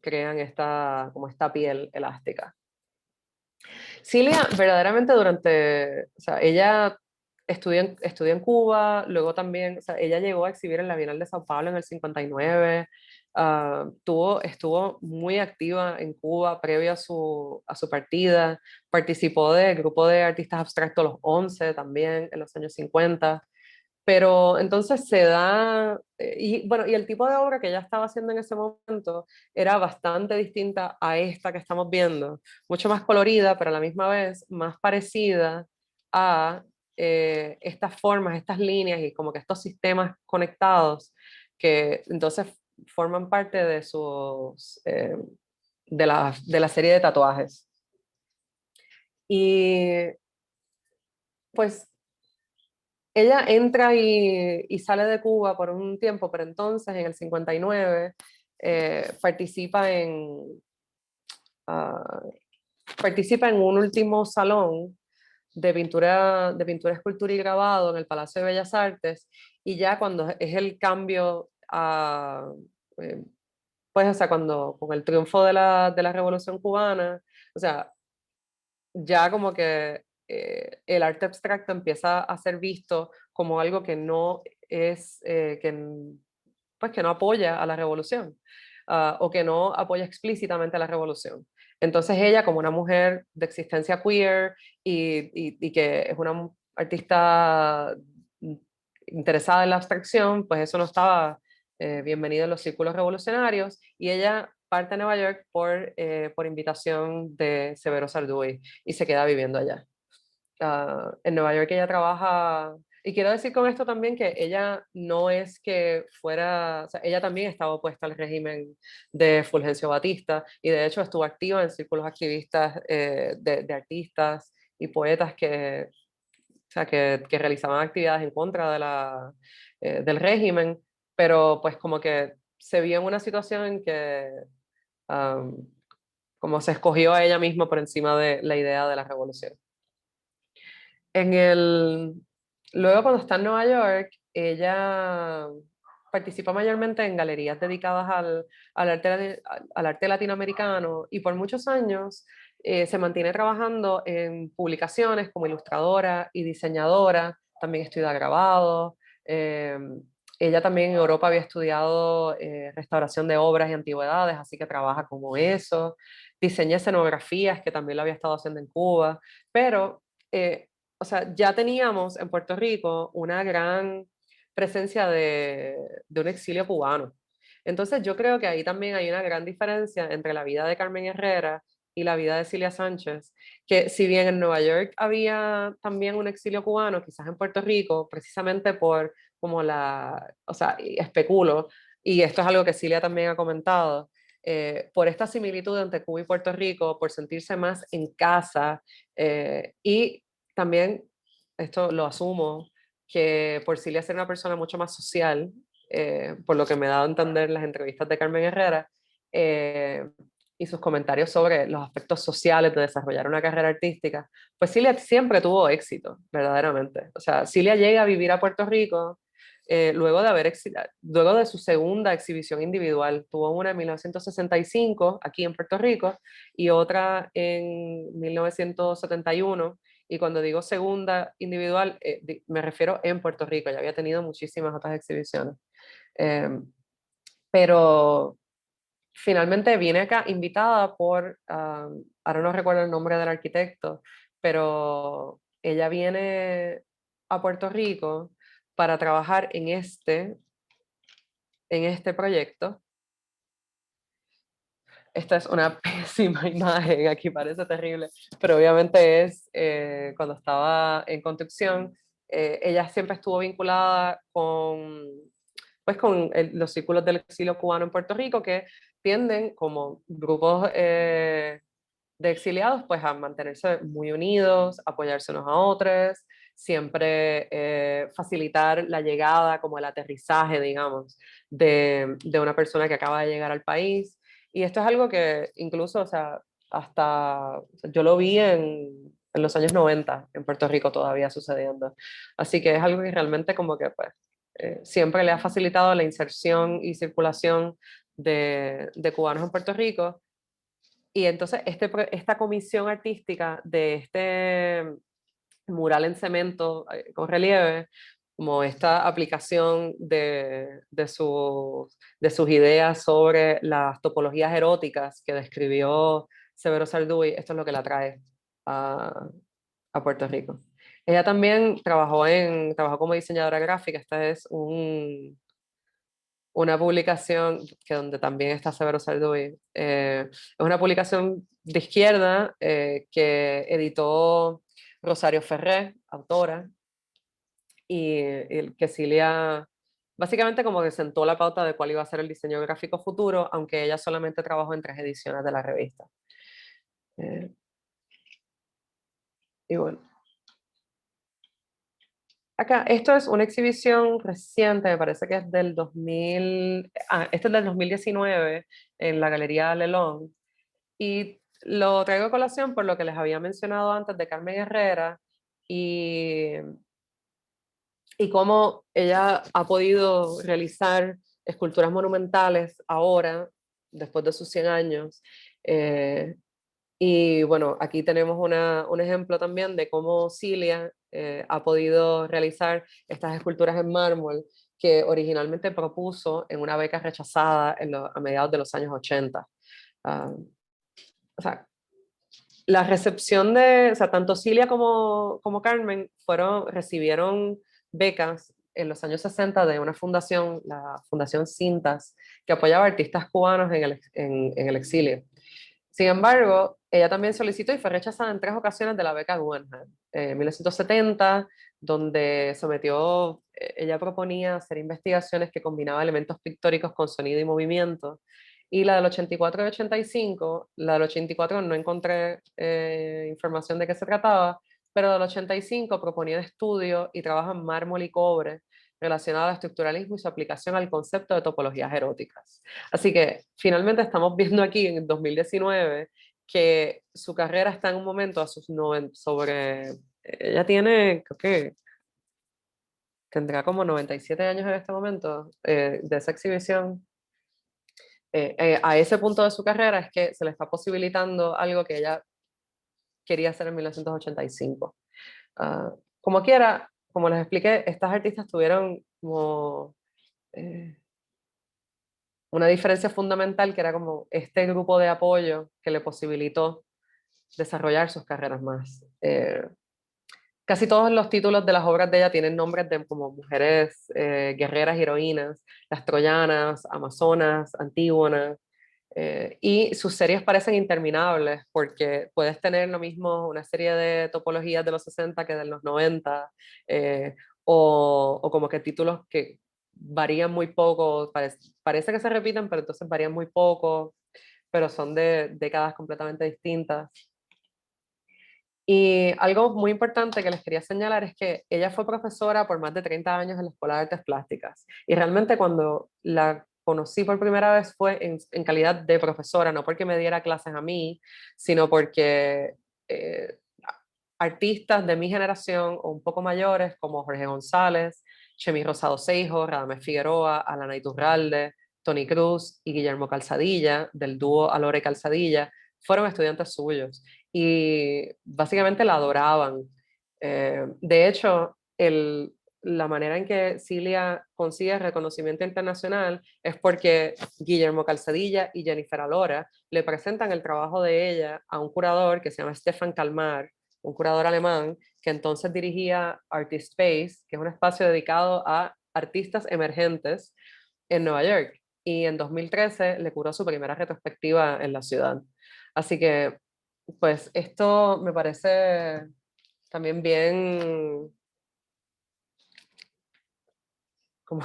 crean como esta piel elástica. Cilia, verdaderamente o sea, ella estudió en Cuba, luego también, o sea, ella llegó a exhibir en la Bienal de Sao Paulo en el 59. Estuvo muy activa en Cuba previo a su partida, participó del grupo de artistas abstractos Los 11 también en los años 50. Pero entonces se da, y bueno, y el tipo de obra que ella estaba haciendo en ese momento era bastante distinta a esta que estamos viendo, mucho más colorida, pero a la misma vez más parecida a estas formas, estas líneas y como que estos sistemas conectados que entonces forman parte de la serie de tatuajes. Y pues ella entra y sale de Cuba por un tiempo, pero entonces en el 59 participa ah, participa en un último salón de pintura, escultura y grabado en el Palacio de Bellas Artes, y ya cuando es el cambio eh, pues, o sea, cuando con el triunfo de la Revolución Cubana, o sea, ya como que el arte abstracto empieza a ser visto como algo que no es, pues que no apoya a la revolución, o que no apoya explícitamente a la revolución. Entonces ella, como una mujer de existencia queer y que es una artista interesada en la abstracción, pues eso no estaba bienvenido en los círculos revolucionarios, y ella parte a Nueva York por invitación de Severo Sarduy y se queda viviendo allá. En Nueva York ella trabaja, y quiero decir con esto también que ella no es que fuera, o sea, ella también estaba opuesta al régimen de Fulgencio Batista, y de hecho estuvo activa en círculos activistas de artistas y poetas o sea, que realizaban actividades en contra del régimen, pero pues como que se vio en una situación en que um, como se escogió a ella misma por encima de la idea de la revolución. En el, Luego cuando está en Nueva York, ella participa mayormente en galerías dedicadas al arte latinoamericano, y por muchos años se mantiene trabajando en publicaciones como ilustradora y diseñadora, también estudia grabado. Ella también en Europa había estudiado restauración de obras y antigüedades, así que trabaja como eso. Diseña escenografías, que también lo había estado haciendo en Cuba, pero o sea, ya teníamos en Puerto Rico una gran presencia de un exilio cubano. Entonces yo creo que ahí también hay una gran diferencia entre la vida de Carmen Herrera y la vida de Cilia Sánchez, que si bien en Nueva York había también un exilio cubano, quizás en Puerto Rico, precisamente por como o sea, y especulo, y esto es algo que Cilia también ha comentado, por esta similitud entre Cuba y Puerto Rico, por sentirse más en casa, y también, esto lo asumo, que por Cilia ser una persona mucho más social, por lo que me ha dado a entender las entrevistas de Carmen Herrera, eh, y sus comentarios sobre los aspectos sociales de desarrollar una carrera artística, pues Cilia siempre tuvo éxito, verdaderamente. O sea, Cilia llega a vivir a Puerto Rico luego de su segunda exhibición individual. Tuvo una en 1965 aquí en Puerto Rico y otra en 1971, Y cuando digo segunda individual, me refiero en Puerto Rico, ya había tenido muchísimas otras exhibiciones. Pero finalmente vine acá invitada por, ahora no recuerdo el nombre del arquitecto, pero ella viene a Puerto Rico para trabajar en este proyecto. Esta es una pésima imagen, aquí parece terrible, pero obviamente es cuando estaba en construcción. Ella siempre estuvo vinculada con, pues, con los círculos del exilio cubano en Puerto Rico, que tienden como grupos de exiliados pues a mantenerse muy unidos, apoyarse unos a otros, siempre facilitar la llegada, como el aterrizaje, digamos, de una persona que acaba de llegar al país. Y esto es algo que incluso, o sea, hasta yo lo vi en los años 90 en Puerto Rico todavía sucediendo. Así que es algo que realmente como que pues siempre le ha facilitado la inserción y circulación de cubanos en Puerto Rico. Y entonces esta comisión artística de este mural en cemento con relieve, como esta aplicación de sus ideas sobre las topologías eróticas que describió Severo Sarduy, esto es lo que la trae a, a Puerto Rico. Ella también trabajó como diseñadora gráfica. Esta es una publicación que donde también está Severo Sarduy. Es una publicación de izquierda que editó Rosario Ferré, autora, y el que Cilia básicamente como que sentó la pauta de cuál iba a ser el diseño gráfico futuro, aunque ella solamente trabajó en 3 ediciones de la revista. Y bueno, acá, esto es una exhibición reciente, me parece que es del 2000, esto es del 2019 en la Galería Lelón. Y lo traigo a colación por lo que les había mencionado antes de Carmen Herrera y, y cómo ella ha podido realizar esculturas monumentales ahora, después de sus 100 años. Y bueno, aquí tenemos un ejemplo también de cómo Cilia ha podido realizar estas esculturas en mármol que originalmente propuso en una beca rechazada a mediados de los años 80. Ah, o sea, la recepción o sea, tanto Cilia como Carmen recibieron becas en los años 60 de una fundación, la Fundación Cintas, que apoyaba a artistas cubanos en el exilio. Sin embargo, ella también solicitó y fue rechazada en 3 ocasiones de la beca Guggenheim. En 1970, donde ella proponía hacer investigaciones que combinaban elementos pictóricos con sonido y movimiento. Y la del 84 y 85, la del 84 no encontré información de qué se trataba, pero del 85 proponía un estudio y trabajo en mármol y cobre relacionado al estructuralismo y su aplicación al concepto de topologías eróticas. Así que finalmente estamos viendo aquí en 2019 que su carrera está en un momento a sus 90, ella tiene, creo que tendrá como 97 años en este momento de esa exhibición. A ese punto de su carrera es que se le está posibilitando algo que ella quería hacer en 1985. Como quiera, como les expliqué, estas artistas tuvieron como una diferencia fundamental que era como este grupo de apoyo que le posibilitó desarrollar sus carreras más. Casi todos los títulos de las obras de ella tienen nombres de como mujeres guerreras, heroínas, las troyanas, amazonas, antígonas, y sus series parecen interminables porque puedes tener lo mismo una serie de topologías de los 60 que de los 90, o como que títulos que varían muy poco, parece que se repiten, pero entonces varían muy poco, pero son de décadas completamente distintas. Y algo muy importante que les quería señalar es que ella fue profesora por más de 30 años en la Escuela de Artes Plásticas. Y realmente cuando la conocí por primera vez fue en calidad de profesora, no porque me diera clases a mí, sino porque eh, artistas de mi generación o un poco mayores, como Jorge González, Chemi Rosado Seijo, Radamés Figueroa, Alana Iturralde, Tony Cruz y Guillermo Calzadilla, del dúo Alore Calzadilla, fueron estudiantes suyos y básicamente la adoraban. De hecho, la manera en que Cilia consigue reconocimiento internacional es porque Guillermo Calzadilla y Jennifer Alora le presentan el trabajo de ella a un curador que se llama Stefan Kalmar, un curador alemán que entonces dirigía Artist Space, que es un espacio dedicado a artistas emergentes en Nueva York. Y en 2013 le curó su primera retrospectiva en la ciudad. Así que, pues, esto me parece también bien, como,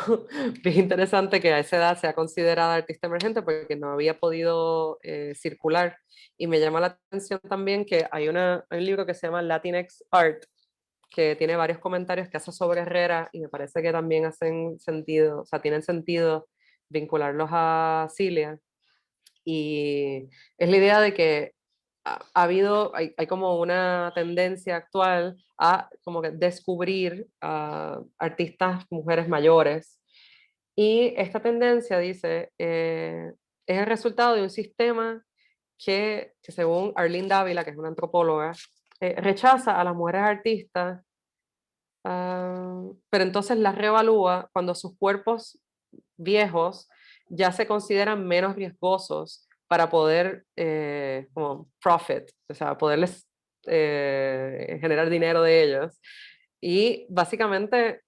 bien interesante que a esa edad sea considerada artista emergente porque no había podido circular. Y me llama la atención también que hay un libro que se llama Latinx Art, que tiene varios comentarios que hace sobre Herrera y me parece que también hacen sentido, o sea, tienen sentido vincularlos a Cilia. Y es la idea de que hay como una tendencia actual a como que descubrir a artistas mujeres mayores. Y esta tendencia, dice, es el resultado de un sistema que según Arlene Dávila, que es una antropóloga, rechaza a las mujeres artistas, pero entonces las reevalúa cuando sus cuerpos viejos ya se consideran menos riesgosos para poder como profit, o sea, poderles generar dinero de ellos. Y básicamente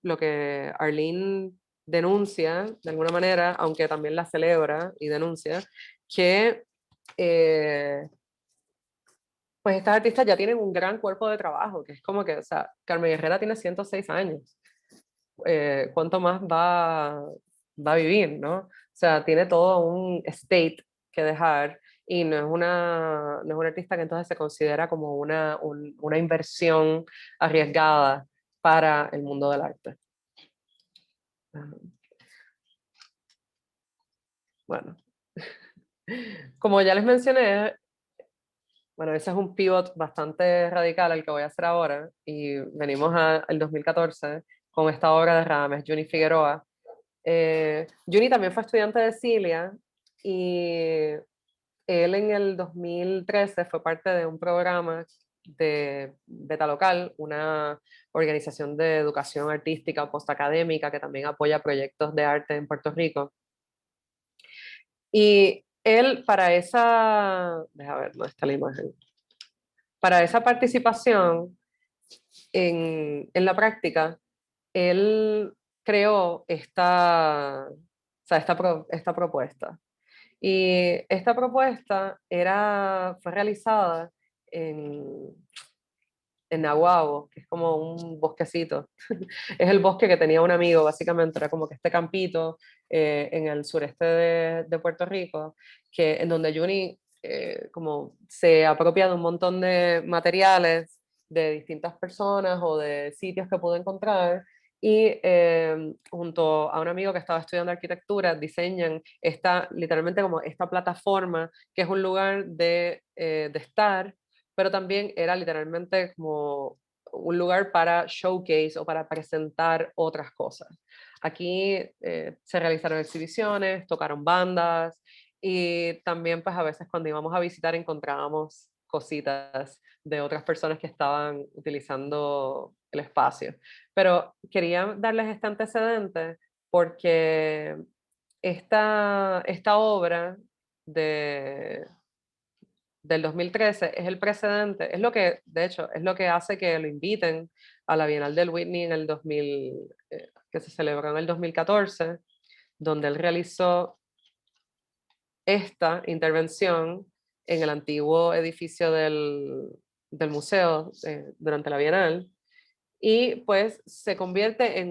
lo que Arlene denuncia de alguna manera, aunque también la celebra y denuncia, que pues estas artistas ya tienen un gran cuerpo de trabajo, que es como que, o sea, Carmen Herrera tiene 106 años. ¿Cuánto más va a vivir, ¿no? O sea, tiene todo un state que dejar y no es una artista que entonces se considera como una inversión arriesgada para el mundo del arte. Bueno, como ya les mencioné, bueno, ese es un pivot bastante radical el que voy a hacer ahora y venimos al 2014 con esta obra de Radames Juni Figueroa. Juni también fue estudiante de Cilia y él en el 2013 fue parte de un programa de Beta Local, una organización de educación artística postacadémica que también apoya proyectos de arte en Puerto Rico. Y él para déjame ver, ¿dónde está la imagen? Para esa participación en la práctica, él creó esta propuesta. Y esta propuesta fue realizada en, en Nahuabo, que es como un bosquecito. Es el bosque que tenía un amigo, básicamente, era como que este campito en el sureste de Puerto Rico, en donde Juni como se apropia de un montón de materiales de distintas personas o de sitios que pudo encontrar y junto a un amigo que estaba estudiando arquitectura diseñan literalmente como esta plataforma que es un lugar de estar, pero también era literalmente como un lugar para showcase o para presentar otras cosas. Aquí se realizaron exhibiciones, tocaron bandas y también pues a veces cuando íbamos a visitar encontrábamos cositas de otras personas que estaban utilizando el espacio. Pero quería darles este antecedente porque esta obra de, del 2013 es el precedente, es lo que, de hecho, es lo que hace que lo inviten a la Bienal del Whitney en el 2000, que se celebró en el 2014, donde él realizó esta intervención en el antiguo edificio del museo durante la Bienal, y pues se convierte en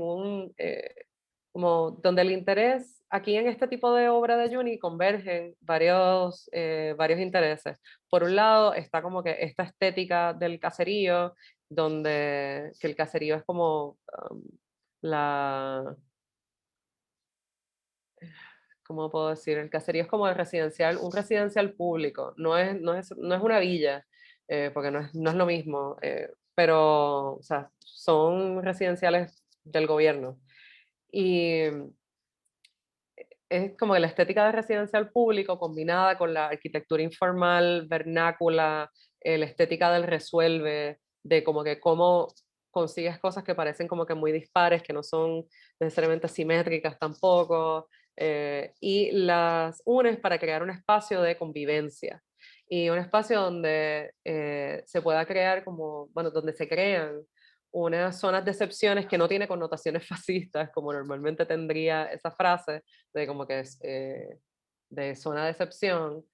como donde el interés, aquí en este tipo de obra de Juni convergen varios intereses. Por un lado está como que esta estética del caserío, que el caserío es como la, ¿cómo puedo decir? El caserío es como un residencial público, no es una villa, porque no es lo mismo, pero o sea, son residenciales del gobierno. Y es como que la estética de residencial público combinada con la arquitectura informal, vernácula, la estética del resuelve, de como que cómo consigues cosas que parecen como que muy dispares, que no son necesariamente simétricas tampoco, y las unes para crear un espacio de convivencia y un espacio donde se pueda crear como, bueno, donde se crean unas zonas de excepciones que no tiene connotaciones fascistas, como normalmente tendría esa frase de como que es de zona de excepción,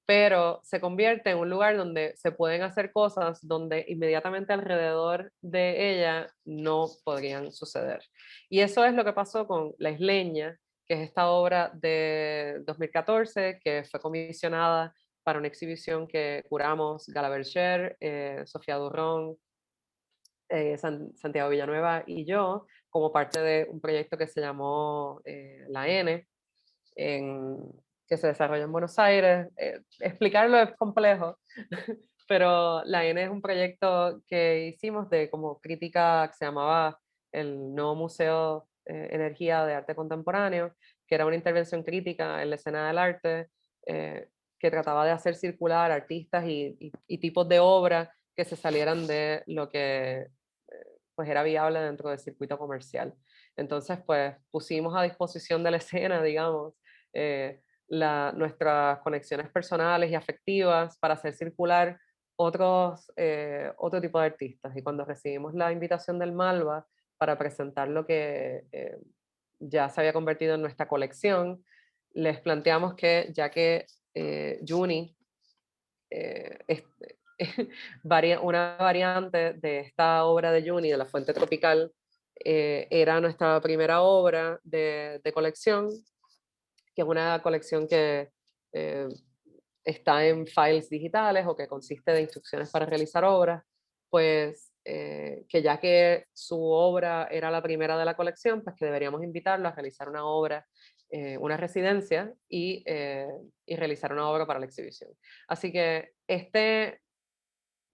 pero se convierte en un lugar donde se pueden hacer cosas donde inmediatamente alrededor de ella no podrían suceder. Y eso es lo que pasó con La Isleña, que es esta obra de 2014 que fue comisionada para una exhibición que curamos Gala Berger, Sofía Durrón, Santiago Villanueva y yo, como parte de un proyecto que se llamó La N, en, que se desarrolla en Buenos Aires. Explicarlo es complejo, pero la N es un proyecto que hicimos de como crítica que se llamaba el Nuevo Museo Energía de Arte Contemporáneo, que era una intervención crítica en la escena del arte, que trataba de hacer circular artistas y tipos de obra que se salieran de lo que pues era viable dentro del circuito comercial. Entonces, pues pusimos a disposición de la escena, digamos, nuestras conexiones personales y afectivas para hacer circular otro tipo de artistas. Y cuando recibimos la invitación del Malva para presentar lo que ya se había convertido en nuestra colección, les planteamos que ya que Juni es una variante de esta obra de Juni, de La Fuente Tropical, era nuestra primera obra de colección, que es una colección que eh, está en files digitales o que consiste de instrucciones para realizar obras, pues que ya que su obra era la primera de la colección, pues que deberíamos invitarlo a realizar una obra, una residencia y realizar una obra para la exhibición. Así que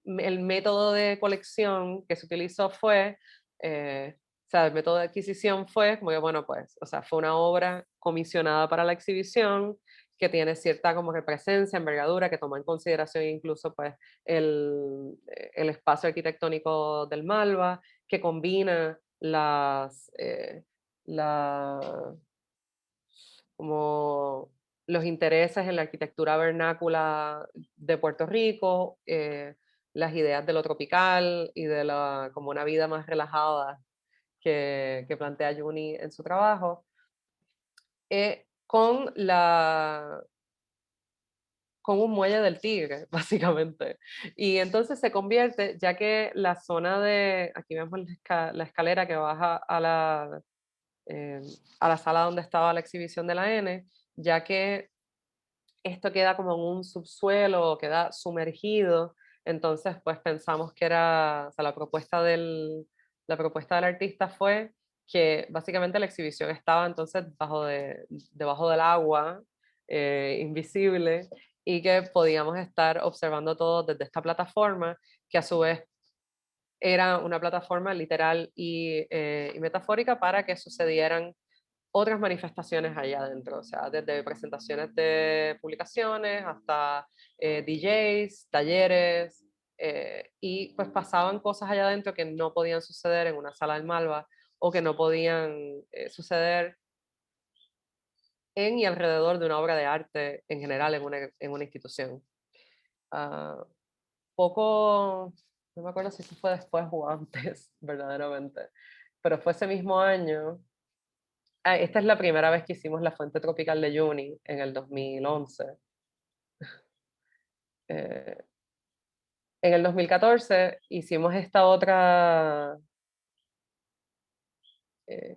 el método de colección que se utilizó fue, o sea, el método de adquisición fue como que, bueno, pues, o sea, fue una obra comisionada para la exhibición que tiene cierta como que presencia, envergadura, que toma en consideración incluso pues el espacio arquitectónico del Malva, que combina la, como los intereses en la arquitectura vernácula de Puerto Rico, las ideas de lo tropical y de como una vida más relajada que plantea Juni en su trabajo, con con un muelle del Tigre, básicamente. Y entonces se convierte, ya que la zona de, aquí vemos la escalera que baja eh, a la sala donde estaba la exhibición de la N, ya que esto queda como en un subsuelo, queda sumergido, entonces pues pensamos que era, o sea, la propuesta del artista fue que básicamente la exhibición estaba entonces debajo del agua, invisible, y que podíamos estar observando todo desde esta plataforma, que a su vez era una plataforma literal y metafórica para que sucedieran otras manifestaciones allá adentro, o sea, desde presentaciones de publicaciones hasta DJs, talleres, y pues pasaban cosas allá adentro que no podían suceder en una sala del Malva o que no podían suceder en y alrededor de una obra de arte en general en una institución. Ah, poco, no me acuerdo si eso fue después o antes, verdaderamente, pero fue ese mismo año. Esta es la primera vez que hicimos la fuente tropical de Juni en el 2011. Eh, en el 2014 hicimos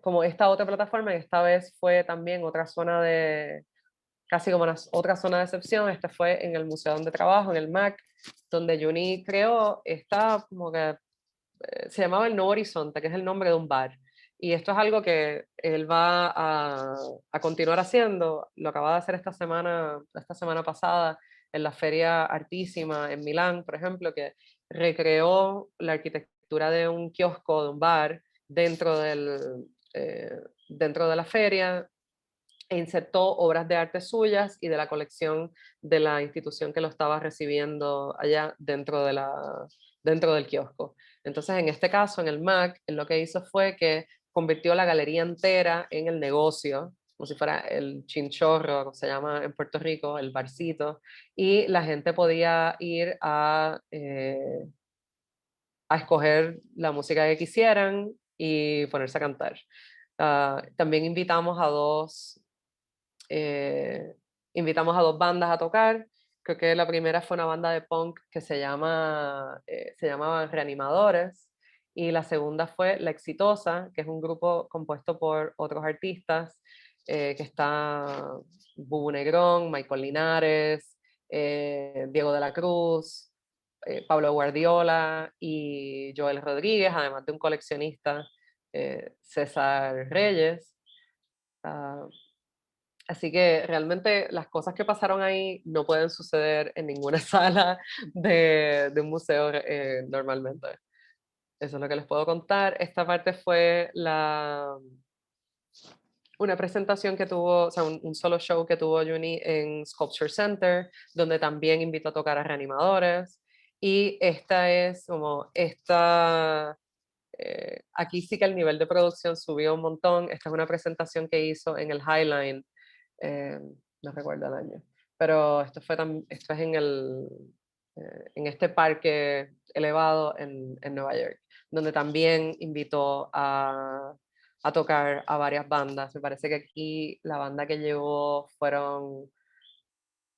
como esta otra plataforma, y esta vez fue también otra zona casi como otra zona de excepción. Este fue en el museo donde trabajo, en el MAC, donde Juni creó esta como que se llamaba El Nuevo Horizonte, que es el nombre de un bar. Y esto es algo que él va a continuar haciendo. Lo acaba de hacer esta semana pasada en la Feria Artísima en Milán, por ejemplo, que recreó la arquitectura de un kiosco, de un bar, dentro dentro de la feria. e insertó obras de arte suyas y de la colección de la institución que lo estaba recibiendo allá dentro del kiosco. Entonces, en este caso, en el MAC, él lo que hizo fue que convirtió la galería entera en el negocio, como si fuera el chinchorro, como se llama en Puerto Rico, el barcito, y la gente podía ir a escoger la música que quisieran y ponerse a cantar. También eh, invitamos a dos bandas a tocar. Creo que la primera fue una banda de punk que se llamaba Reanimadores, y la segunda fue La Exitosa, que es un grupo compuesto por otros artistas, que está Bubu Negrón, Michael Linares, Diego de la Cruz, Pablo Guardiola y Joel Rodríguez, además de un coleccionista, César Reyes. Ah, Así que realmente las cosas que pasaron ahí no pueden suceder en ninguna sala de un museo normalmente. Eso es lo que les puedo contar. Esta parte fue una presentación que tuvo, o sea, un solo show que tuvo Juni en Sculpture Center, donde también invitó a tocar a Reanimadores. Y esta es como aquí sí que el nivel de producción subió un montón. Esta es una presentación que hizo en el Highline, eh, no recuerdo el año, pero esto es en este parque elevado en Nueva York, donde también invitó a tocar a varias bandas. Me parece que aquí la banda que llevó creo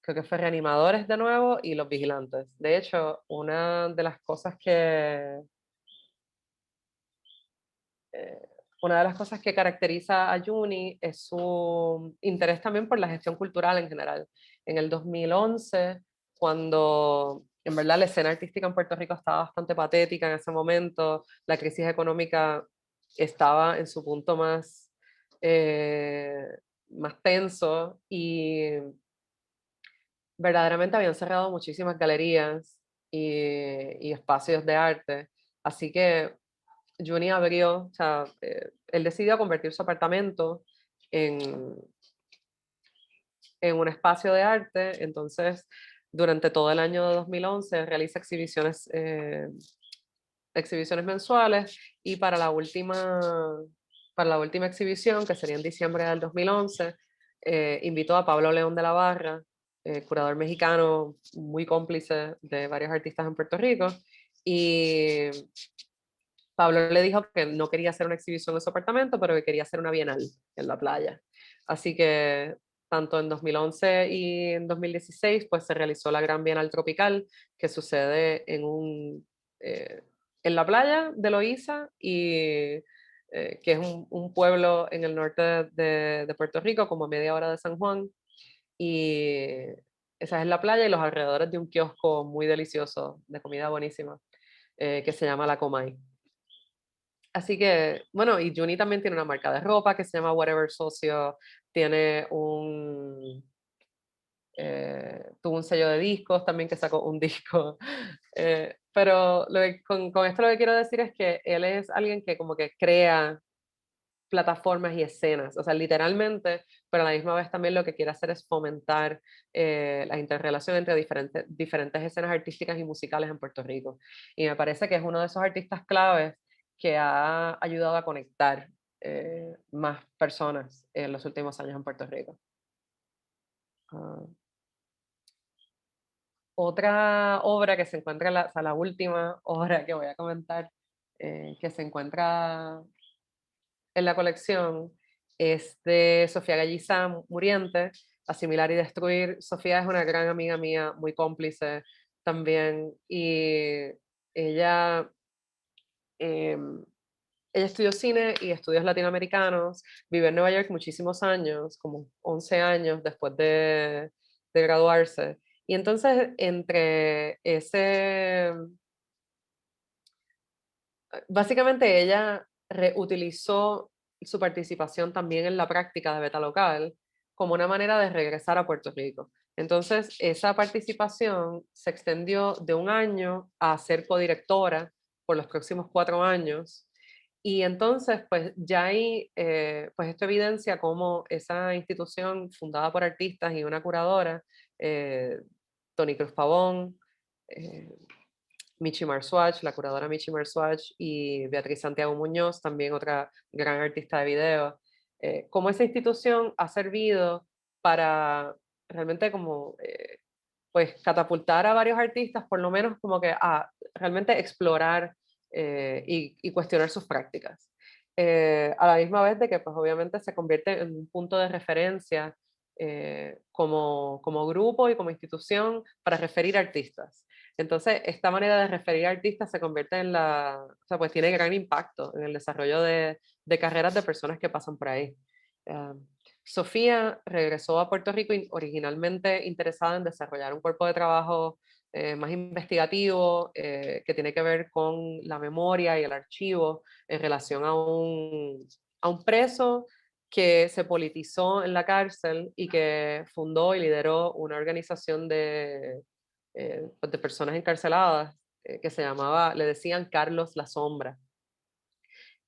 que fue Reanimadores de nuevo y Los Vigilantes. De hecho, eh, una de las cosas que caracteriza a Juni es su interés también por la gestión cultural en general. En el 2011, cuando en verdad la escena artística en Puerto Rico estaba bastante patética en ese momento, la crisis económica estaba en su punto más tenso, y verdaderamente habían cerrado muchísimas galerías y espacios de arte. Así que Juni abrió, o sea, él decidió convertir su apartamento en, en un espacio de arte. Entonces, durante todo el año de 2011 realiza exhibiciones mensuales, y para la última exhibición, que sería en diciembre del 2011, invitó a Pablo León de la Barra, curador mexicano muy cómplice de varios artistas en Puerto Rico, y Pablo le dijo que no quería hacer una exhibición en su apartamento, pero que quería hacer una bienal en la playa. Así que tanto en 2011 y en 2016, pues se realizó la Gran Bienal Tropical, que sucede eh, en la playa de Loíza, y que es un pueblo en el norte de Puerto Rico, como a media hora de San Juan. Y esa es la playa y los alrededores de un kiosco muy delicioso de comida buenísima, que se llama La Comay. Así que, bueno, y Juni también tiene una marca de ropa que se llama Whatever Socio, tuvo un sello de discos también, que sacó un disco. Pero con esto lo que quiero decir es que él es alguien que como que crea plataformas y escenas, o sea, literalmente, pero a la misma vez también lo que quiere hacer es fomentar la interrelación entre diferentes escenas artísticas y musicales en Puerto Rico. Y me parece que es uno de esos artistas claves que ha ayudado a conectar más personas en los últimos años en Puerto Rico. Ah, Otra obra que se encuentra, o sea, la última obra que voy a comentar, que se encuentra en la colección, es de Sofía Gallizá Muriente, Asimilar y Destruir. Sofía es una gran amiga mía, muy cómplice también, y ella, em, ella estudió cine y estudios latinoamericanos, vivió en Nueva York muchísimos años, como 11 años después de graduarse. Y entonces, básicamente ella reutilizó su participación también en la práctica de Beta Local como una manera de regresar a Puerto Rico. Entonces, esa participación se extendió de un año a ser codirectora por los próximos 4 años, Y entonces, pues ya hay, pues esto evidencia cómo esa institución fundada por artistas y una curadora, eh, Toni Cruz Pavón, eh, Michi Marswatch, la curadora Michi Marswatch y Beatriz Santiago Muñoz, también otra gran artista de video, cómo esa institución ha servido para realmente como pues catapultar a varios artistas, por lo menos como que a realmente explorar y cuestionar sus prácticas. A la misma vez de que pues obviamente se convierte en un punto de referencia como grupo y como institución para referir artistas. Entonces, esta manera de referir artistas se convierte en o sea, pues tiene gran impacto en el desarrollo de carreras de personas que pasan por ahí. Ah, Sofía regresó a Puerto Rico originalmente interesada en desarrollar un cuerpo de trabajo más investigativo que tiene que ver con la memoria y el archivo en relación a un preso que se politizó en la cárcel y que fundó y lideró una organización pues de personas encarceladas que se llamaba, le decían Carlos la Sombra.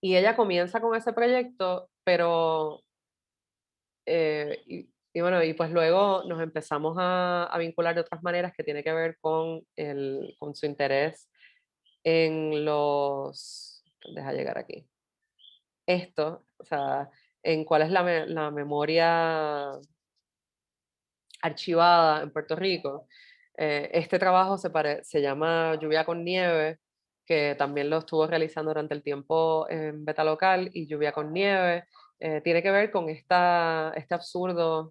Y ella comienza con ese proyecto, pero y bueno, y pues luego nos empezamos a vincular de otras maneras que tiene que ver con su interés en deja llegar aquí, esto, o sea, en cuál es la memoria archivada en Puerto Rico. Este trabajo se llama Lluvia con Nieve, que también lo estuvo realizando durante el tiempo en Beta Local y Lluvia con Nieve. Tiene que ver con esta absurda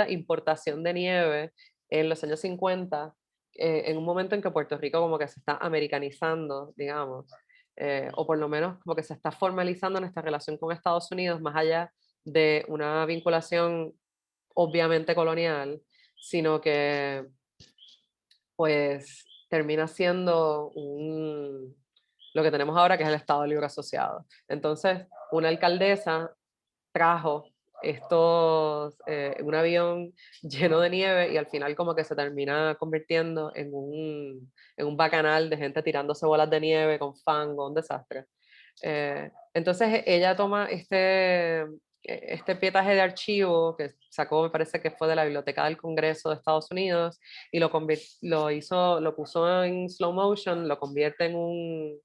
importación de nieve en los años 50, en un momento en que Puerto Rico como que se está americanizando, digamos, o por lo menos como que se está formalizando nuestra relación con Estados Unidos más allá de una vinculación obviamente colonial, sino que pues termina siendo lo que tenemos ahora, que es el Estado Libre Asociado. Entonces, una alcaldesa trajo un avión lleno de nieve y al final como que se termina convirtiendo en un bacanal de gente tirándose bolas de nieve con fango, un desastre. Entonces ella toma este pietaje de archivo que sacó, me parece que fue de la Biblioteca del Congreso de Estados Unidos, y lo puso en slow motion, lo convierte en un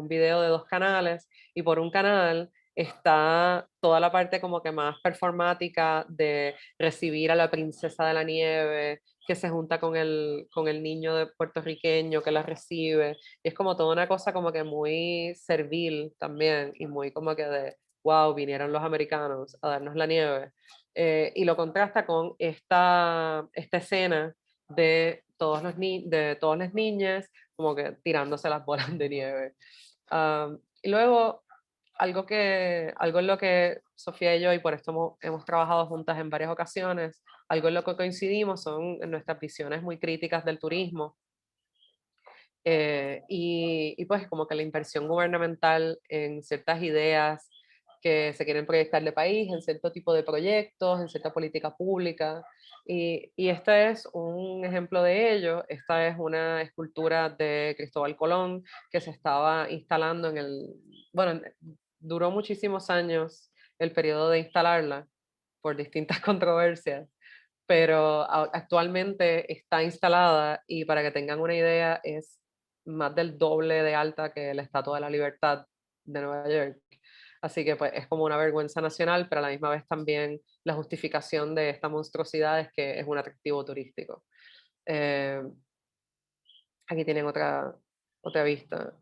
video de dos canales, y por un canal está toda la parte como que más performática de recibir a la princesa de la nieve, que se junta con el niño puertorriqueño que la recibe, y es como toda una cosa como que muy servil también, y muy como que de, wow, vinieron los americanos a darnos la nieve. Y lo contrasta con esta escena de todas las niñas como que tirándose las bolas de nieve. Y luego, algo en lo que Sofía y yo, y por esto hemos trabajado juntas en varias ocasiones, algo en lo que coincidimos son en nuestras visiones muy críticas del turismo. Y pues como que la inversión gubernamental en ciertas ideas que se quieren proyectar de país, en cierto tipo de proyectos, en cierta política pública. Y este es un ejemplo de ello. Esta es una escultura de Cristóbal Colón que se estaba instalando bueno, duró muchísimos años el periodo de instalarla por distintas controversias, pero actualmente está instalada y para que tengan una idea es más del doble de alta que la Estatua de la Libertad de Nueva York. Así que pues es como una vergüenza nacional, pero a la misma vez también la justificación de esta monstruosidad es que es un atractivo turístico. Eh, Aquí tienen otra vista.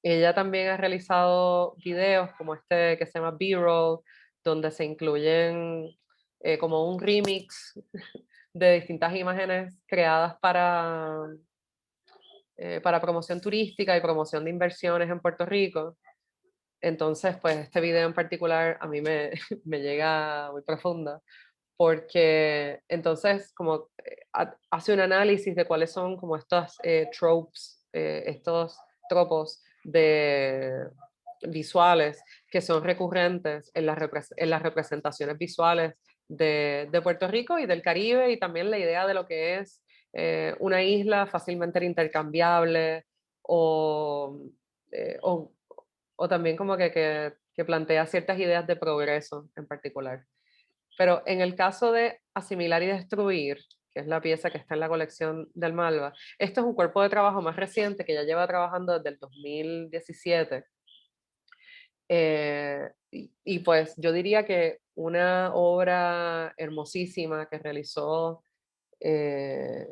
Ella también ha realizado videos como este que se llama B-Roll, donde se incluyen como un remix de distintas imágenes creadas para promoción turística y promoción de inversiones en Puerto Rico. Entonces, pues este video en particular a mí me llega muy profunda, porque entonces como hace un análisis de cuáles son como estos tropes, estos tropos visuales que son recurrentes en las representaciones visuales de Puerto Rico y del Caribe, y también la idea de lo que es una isla fácilmente intercambiable o o, o también como que plantea ciertas ideas de progreso en particular. Pero en el caso de Asimilar y Destruir, que es la pieza que está en la colección del Malva, esto es un cuerpo de trabajo más reciente que ya lleva trabajando desde el 2017. Y pues yo diría que una obra hermosísima que realizó eh,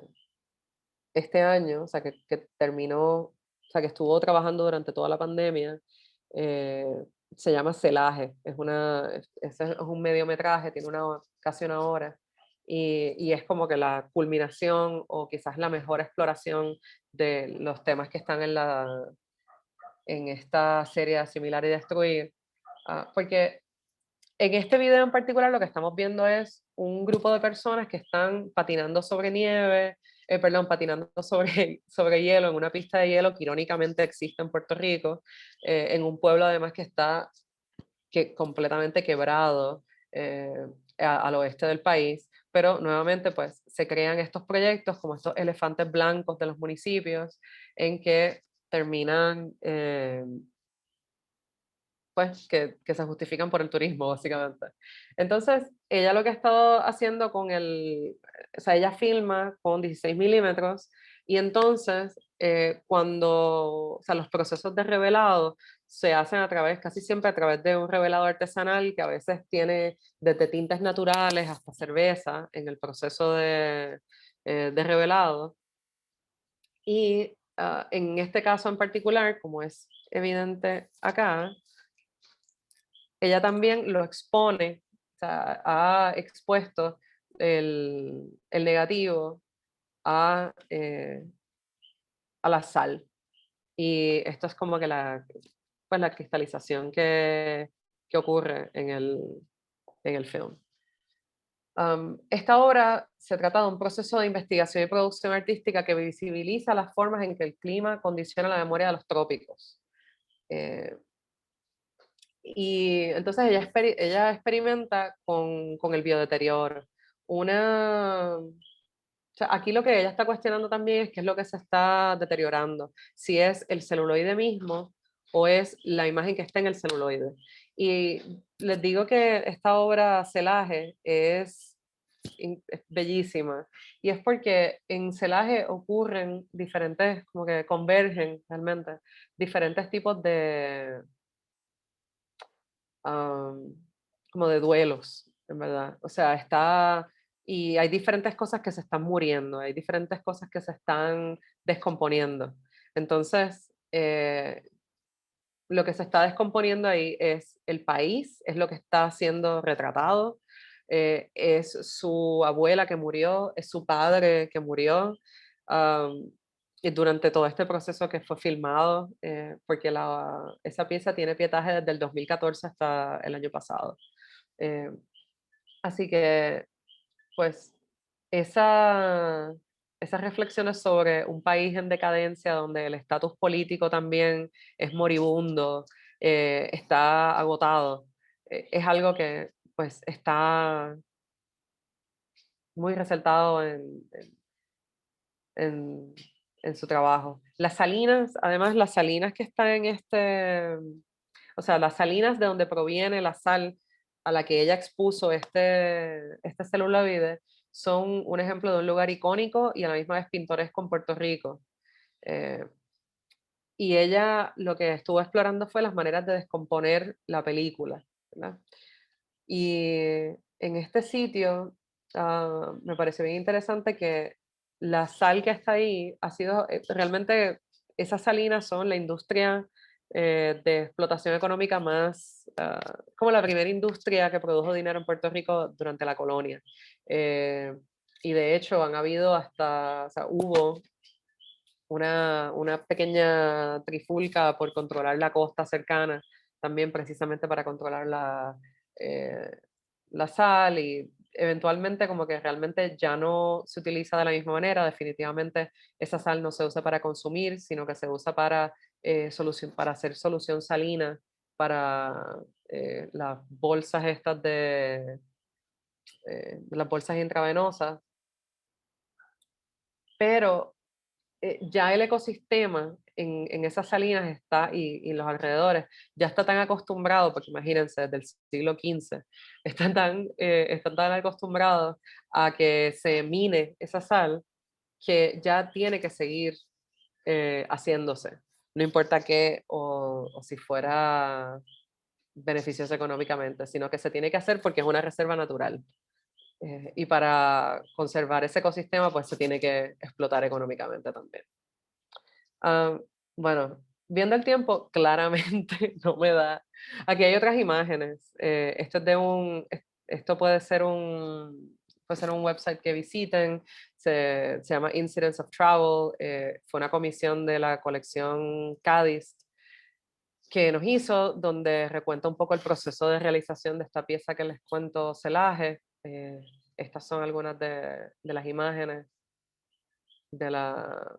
este año, o sea, que terminó, o sea, que estuvo trabajando durante toda la pandemia, eh, se llama Celaje. Es un mediometraje, tiene casi una hora, y es como que la culminación o quizás la mejor exploración de los temas que están en esta serie de Asimilar y Destruir. Porque en este video en particular lo que estamos viendo es un grupo de personas que están patinando sobre nieve, perdón, patinando sobre hielo en una pista de hielo que irónicamente existe en Puerto Rico, en un pueblo además que está completamente quebrado al oeste del país, pero nuevamente pues se crean estos proyectos como estos elefantes blancos de los municipios en que terminan pues que se justifican por el turismo, básicamente. Entonces, ella lo que ha estado haciendo o sea, ella filma con 16 milímetros y entonces o sea, los procesos de revelado se hacen casi siempre a través de un revelado artesanal que a veces tiene desde tintes naturales hasta cerveza en el proceso de revelado. Y en este caso en particular, como es evidente acá, ella también lo expone, o sea, ha expuesto el negativo a a la sal. Y esto es como que pues la cristalización que ocurre en el film. Esta obra se trata de un proceso de investigación y producción artística que visibiliza las formas en que el clima condiciona la memoria de los trópicos. Eh, Y entonces ella experimenta con el biodeterioro. O sea, aquí lo que ella está cuestionando también es qué es lo que se está deteriorando, si es el celuloide mismo o es la imagen que está en el celuloide. Y les digo que esta obra Celaje es bellísima y es porque en Celaje ocurren diferentes, como que convergen realmente, diferentes tipos am, como de duelos, en verdad. O sea, y hay diferentes cosas que se están muriendo, hay diferentes cosas que se están descomponiendo. Entonces, lo que se está descomponiendo ahí es el país, es lo que está siendo retratado, es su abuela que murió, es su padre que murió, am, y durante todo este proceso que fue filmado, porque esa pieza tiene pietaje desde el 2014 hasta el año pasado. Eh, Así que, pues, esa, esas reflexiones sobre un país en decadencia, donde el estatus político también es moribundo, está agotado, es algo que, pues, está muy resaltado en, en su trabajo. Las salinas, además, las salinas que están o sea, las salinas de donde proviene la sal a la que ella expuso este celuloide, son un ejemplo de un lugar icónico y a la misma vez pintoresco en Puerto Rico. Eh, y ella lo que estuvo explorando fue las maneras de descomponer la película, ¿verdad? Y en este sitio me pareció bien interesante que la sal que está ahí ha sido realmente, esas salinas son la industria de explotación económica más, como la primera industria que produjo dinero en Puerto Rico durante la colonia. Eh, y de hecho han habido o sea, hubo una pequeña trifulca por controlar la costa cercana, también precisamente para controlar eh, la sal y eventualmente como que realmente ya no se utiliza de la misma manera, definitivamente esa sal no se usa para consumir, sino que se usa para hacer solución salina para las bolsas estas las bolsas intravenosas, pero ya el ecosistema en esas salinas está, y los alrededores, ya está tan acostumbrado, porque imagínense, desde el siglo XV, están tan acostumbrados a que se mine esa sal, que ya tiene que seguir haciéndose. No importa qué o si fuera beneficioso económicamente, sino que se tiene que hacer porque es una reserva natural. Y para conservar ese ecosistema, pues se tiene que explotar económicamente también. Ah, bueno, viendo el tiempo, claramente no me da. Aquí hay otras imágenes. Esto es de esto puede ser un website que visiten. Se llama Incidents of Travel. Fue una comisión de la colección Cádiz que nos hizo, donde recuenta un poco el proceso de realización de esta pieza que les cuento, Celaje. Estas son algunas de las imágenes de, la,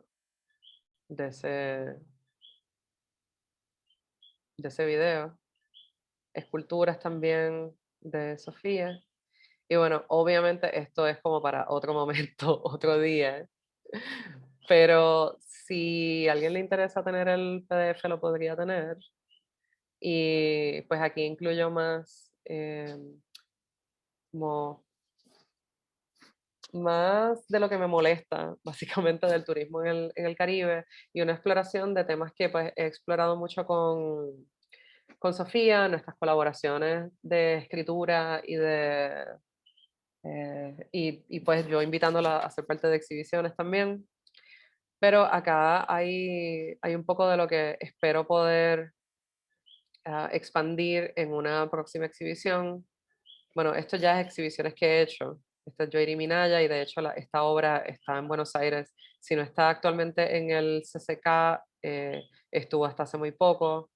de, ese, de ese video. Esculturas también de Sofía. Y bueno, obviamente esto es como para otro momento, otro día. Pero si a alguien le interesa tener el PDF, lo podría tener. Y pues aquí incluyo más, como más de lo que me molesta, básicamente del turismo en el Caribe, y una exploración de temas que pues he explorado mucho con Sofía, nuestras colaboraciones de escritura y pues yo invitándola a ser parte de exhibiciones también. Pero acá hay un poco de lo que espero poder expandir en una próxima exhibición. Bueno, esto ya es exhibiciones que he hecho. Esta es Joiri Minaya y de hecho esta obra está en Buenos Aires. Si no está actualmente en el CCK, estuvo hasta hace muy poco.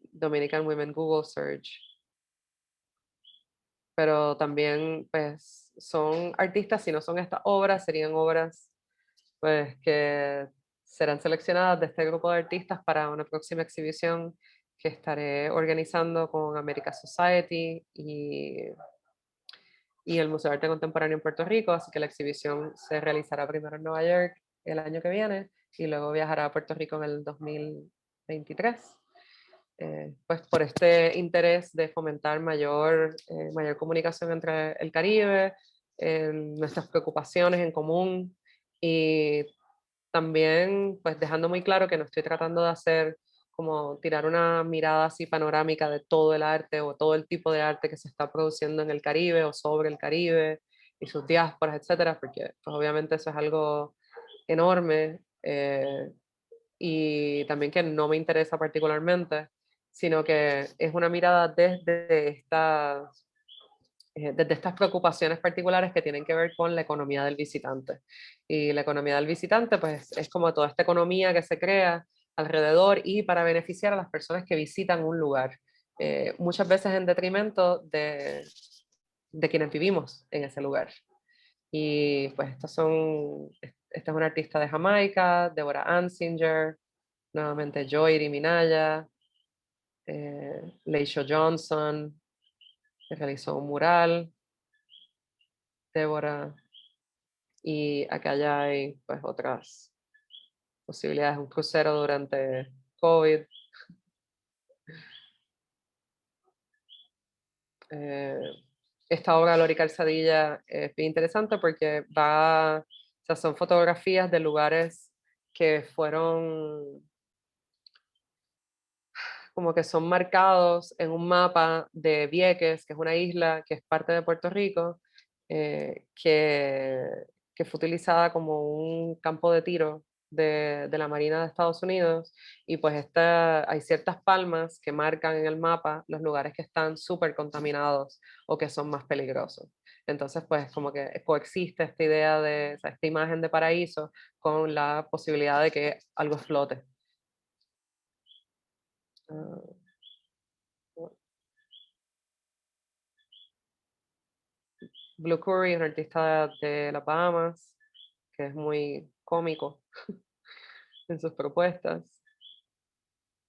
Dominican Women Google Search. Pero también pues son artistas, si no son estas obras, serían obras pues que serán seleccionadas de este grupo de artistas para una próxima exhibición que estaré organizando con America Society y el Museo de Arte Contemporáneo en Puerto Rico, así que la exhibición se realizará primero en Nueva York el año que viene y luego viajará a Puerto Rico en el 2023. Pues por este interés de fomentar mayor comunicación entre el Caribe, nuestras preocupaciones en común y también pues dejando muy claro que no estoy tratando de hacer como tirar una mirada así panorámica de todo el arte o todo el tipo de arte que se está produciendo en el Caribe o sobre el Caribe y sus diásporas, etcétera, porque pues obviamente eso es algo enorme y también que no me interesa particularmente, sino que es una mirada desde estas preocupaciones particulares que tienen que ver con la economía del visitante. Y la economía del visitante, pues es como toda esta economía que se crea alrededor y para beneficiar a las personas que visitan un lugar, muchas veces en detrimento de quienes vivimos en ese lugar. Y pues esta es una artista de Jamaica, Deborah Ansinger, nuevamente Joy Minaya, Leisho Johnson, que realizó un mural, Débora, y acá ya hay pues otras posibilidades, un crucero durante COVID. Eh, esta obra de Lori Calzadilla es bien interesante porque o sea, son fotografías de lugares que fueron como que son marcados en un mapa de Vieques, que es una isla que es parte de Puerto Rico, que fue utilizada como un campo de tiro de la Marina de Estados Unidos. Y pues hay ciertas palmas que marcan en el mapa los lugares que están súper contaminados o que son más peligrosos. Entonces, pues como que coexiste esta idea o sea, esta imagen de paraíso con la posibilidad de que algo flote. Ah, Blue Curry es un artista de las Bahamas, que es muy cómico en sus propuestas.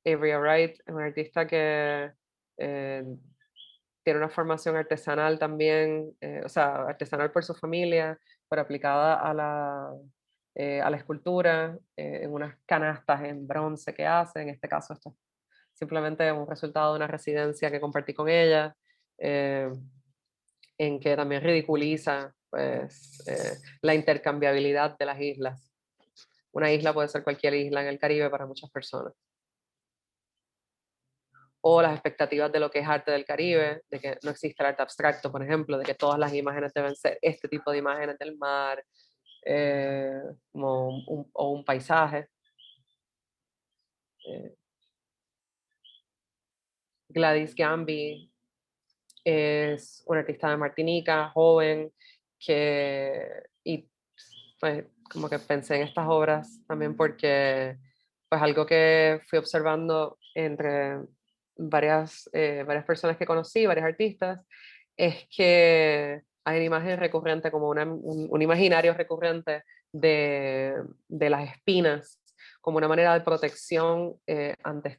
Avery Wright es un artista que eh, tiene una formación artesanal también, o sea, artesanal por su familia, pero aplicada a a la escultura, en unas canastas en bronce que hace. En este caso, esto es simplemente un resultado de una residencia que compartí con ella, en que también ridiculiza pues, la intercambiabilidad de las islas. Una isla puede ser cualquier isla en el Caribe para muchas personas. O las expectativas de lo que es arte del Caribe, de que no existe el arte abstracto, por ejemplo, de que todas las imágenes deben ser este tipo de imágenes del mar, o un paisaje. Eh, Gladys Gamby es una artista de Martinica, joven, y pues como que pensé en estas obras también porque pues algo que fui observando entre varias personas que conocí, varios artistas, es que hay una imagen recurrente, como un imaginario recurrente de las espinas, como una manera de protección ante de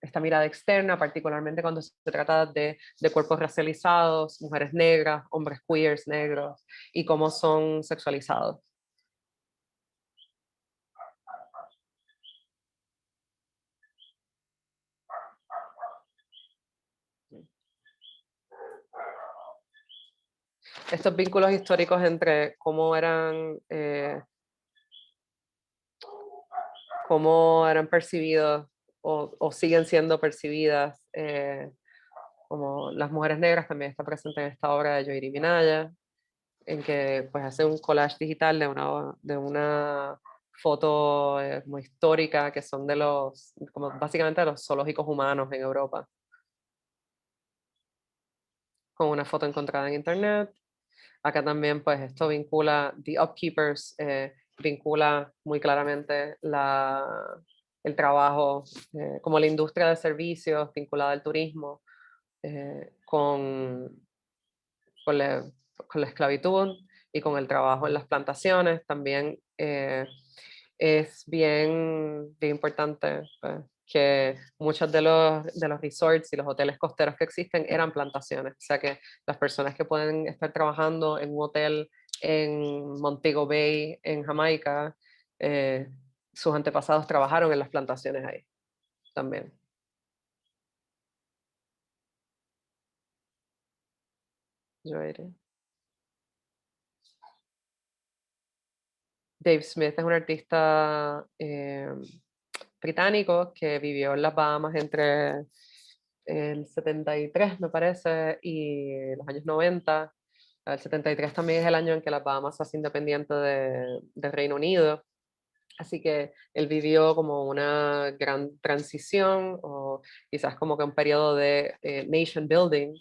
esta mirada externa, particularmente cuando se trata de cuerpos racializados, mujeres negras, hombres queers negros, y cómo son sexualizados. Estos vínculos históricos entre cómo eran percibidos o siguen siendo percibidas, como las mujeres negras, también está presente en esta obra de Yoiri Minaya, en que pues hace un collage digital de una foto como histórica, que son como básicamente de los zoológicos humanos en Europa, con una foto encontrada en internet. Acá también pues esto vincula, The Upkeepers, vincula muy claramente el trabajo, como la industria de servicios vinculada al turismo, con la, con la esclavitud y con el trabajo en las plantaciones. También es bien importante pues, que muchos de los resorts y los hoteles costeros que existen eran plantaciones. O sea que las personas que pueden estar trabajando en un hotel en Montego Bay, en Jamaica, sus antepasados trabajaron en las plantaciones ahí también. Yo iré. Dave Smith es un artista británico que vivió en las Bahamas entre el 73, me parece, y los años 90. El 73 también es el año en que las Bahamas se hace independiente del Reino Unido. Así que él vivió como una gran transición o quizás como que un periodo de nation building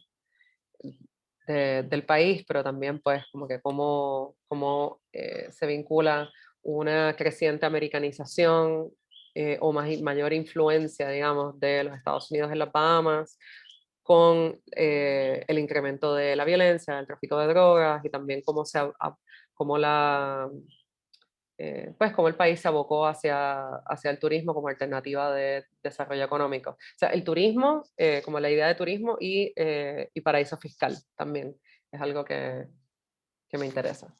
del país, pero también pues como que cómo se vincula una creciente americanización mayor influencia, digamos, de los Estados Unidos en las Bahamas, con el incremento de la violencia, del tráfico de drogas y también cómo pues cómo el país se abocó hacia el turismo como alternativa de desarrollo económico. O sea, el turismo, como la idea de turismo y paraíso fiscal también es algo que me interesa.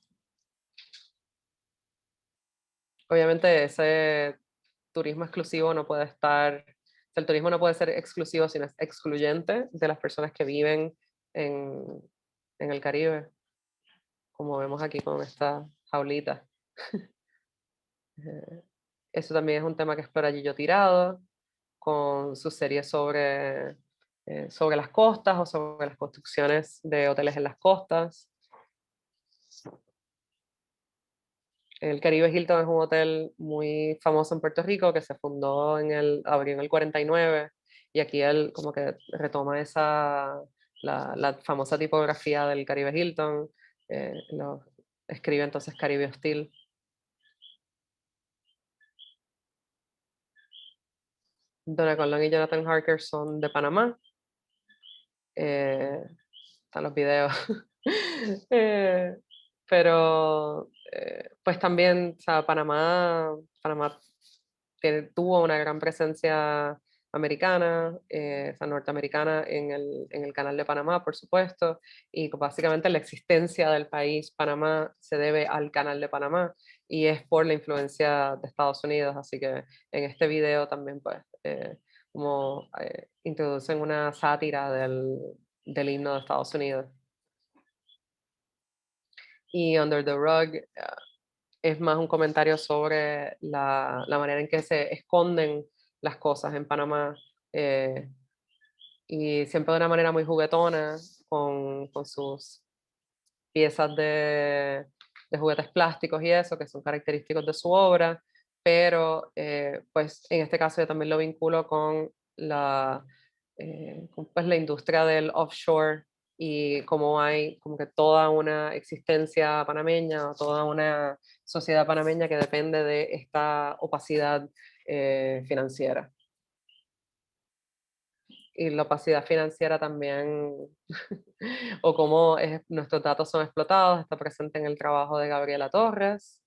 Obviamente ese turismo exclusivo no puede estar, o sea, el turismo no puede ser exclusivo, sino es excluyente de las personas que viven en, en el Caribe, como vemos aquí con esta jaulita. Eso también es un tema que explora Gillo Tirado, con su serie sobre las costas o sobre las construcciones de hoteles en las costas. El Caribe Hilton es un hotel muy famoso en Puerto Rico que se fundó abrió en el 49 y aquí él como que retoma la famosa tipografía del Caribe Hilton, escribe entonces Caribe Hostil. Donna Colón y Jonathan Harker son de Panamá. Están los videos. Eh, pero pues también, o sea, Panamá tuvo una gran presencia americana, o sea, norteamericana en el Canal de Panamá, por supuesto, y básicamente la existencia del país Panamá se debe al Canal de Panamá y es por la influencia de Estados Unidos, así que en este video también pues como introducen una sátira del himno de Estados Unidos. Y Under the Rug es más un comentario sobre la manera en que se esconden las cosas en Panamá, y siempre de una manera muy juguetona, con sus piezas de juguetes plásticos y eso, que son característicos de su obra, pero pues en este caso yo también lo vinculo con pues, la industria del offshore y cómo hay como que toda una existencia panameña, toda una sociedad panameña que depende de esta opacidad financiera. Y la opacidad financiera también, o cómo nuestros datos son explotados, está presente en el trabajo de Gabriela Torres,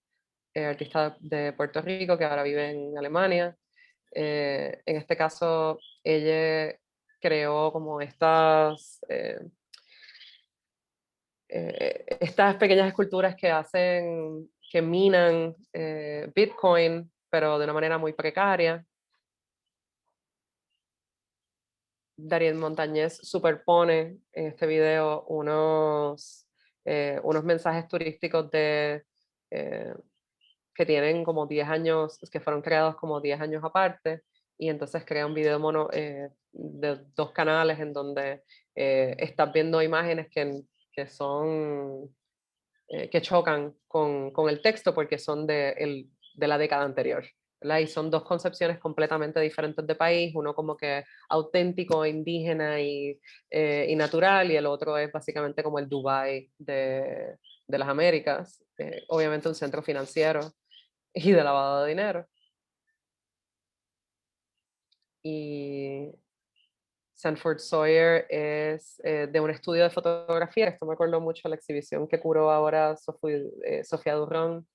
artista de Puerto Rico que ahora vive en Alemania. En este caso, ella creó como estas pequeñas esculturas que minan Bitcoin, pero de una manera muy precaria. Darien Montañez superpone en este video unos mensajes turísticos que tienen como 10 años, que fueron creados como 10 años aparte, y entonces crea un video de 2 canales en donde estás viendo imágenes que son, que chocan con el texto porque son de la década anterior. ¿Verdad? Y son 2 concepciones completamente diferentes de país, uno como que auténtico, indígena y natural, y el otro es básicamente como el Dubái de las Américas, obviamente un centro financiero y de lavado de dinero. Y Sanford Sawyer es de un estudio de fotografía, esto me acuerdo mucho de la exhibición que curó ahora Sofía Durrón.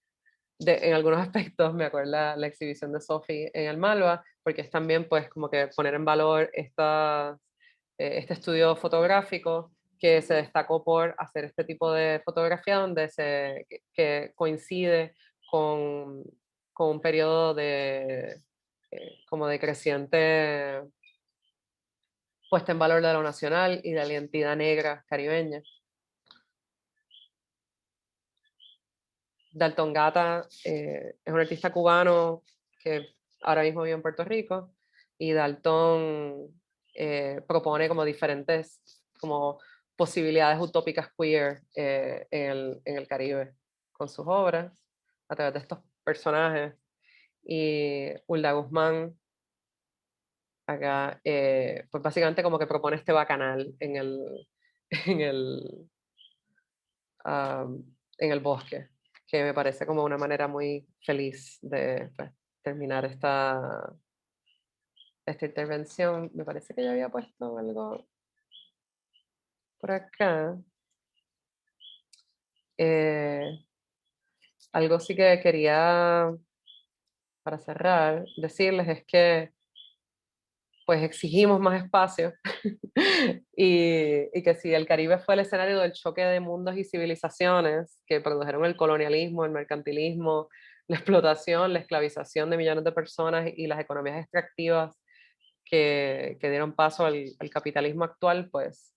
En algunos aspectos me acuerdo la exhibición de Sophie en el Malva, porque es también pues como que poner en valor este estudio fotográfico que se destacó por hacer este tipo de fotografía donde que coincide con, con un periodo como de creciente puesta en valor de lo nacional y de la identidad negra caribeña. Dalton Gata es un artista cubano que ahora mismo vive en Puerto Rico, y Dalton propone como diferentes como posibilidades utópicas queer en el Caribe con sus obras a través de estos personajes. Y Hulda Guzmán acá pues básicamente como que propone este bacanal en el, en el bosque, que me parece como una manera muy feliz de pues, terminar esta intervención. Me parece que ya había puesto algo por acá. Algo sí que quería, para cerrar, decirles es que pues exigimos más espacio y que si el Caribe fue el escenario del choque de mundos y civilizaciones que produjeron el colonialismo, el mercantilismo, la explotación, la esclavización de millones de personas y las economías extractivas que dieron paso al capitalismo actual, pues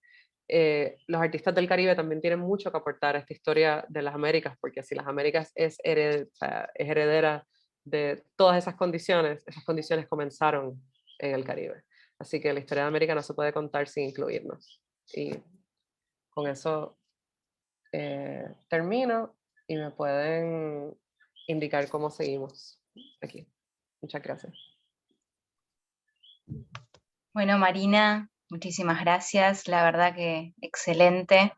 los artistas del Caribe también tienen mucho que aportar a esta historia de las Américas, porque si las Américas es heredera de todas esas condiciones comenzaron en el Caribe. Así que la historia de América no se puede contar sin incluirnos. Y con eso termino y me pueden indicar cómo seguimos aquí. Muchas gracias. Bueno, Marina, muchísimas gracias. La verdad que excelente.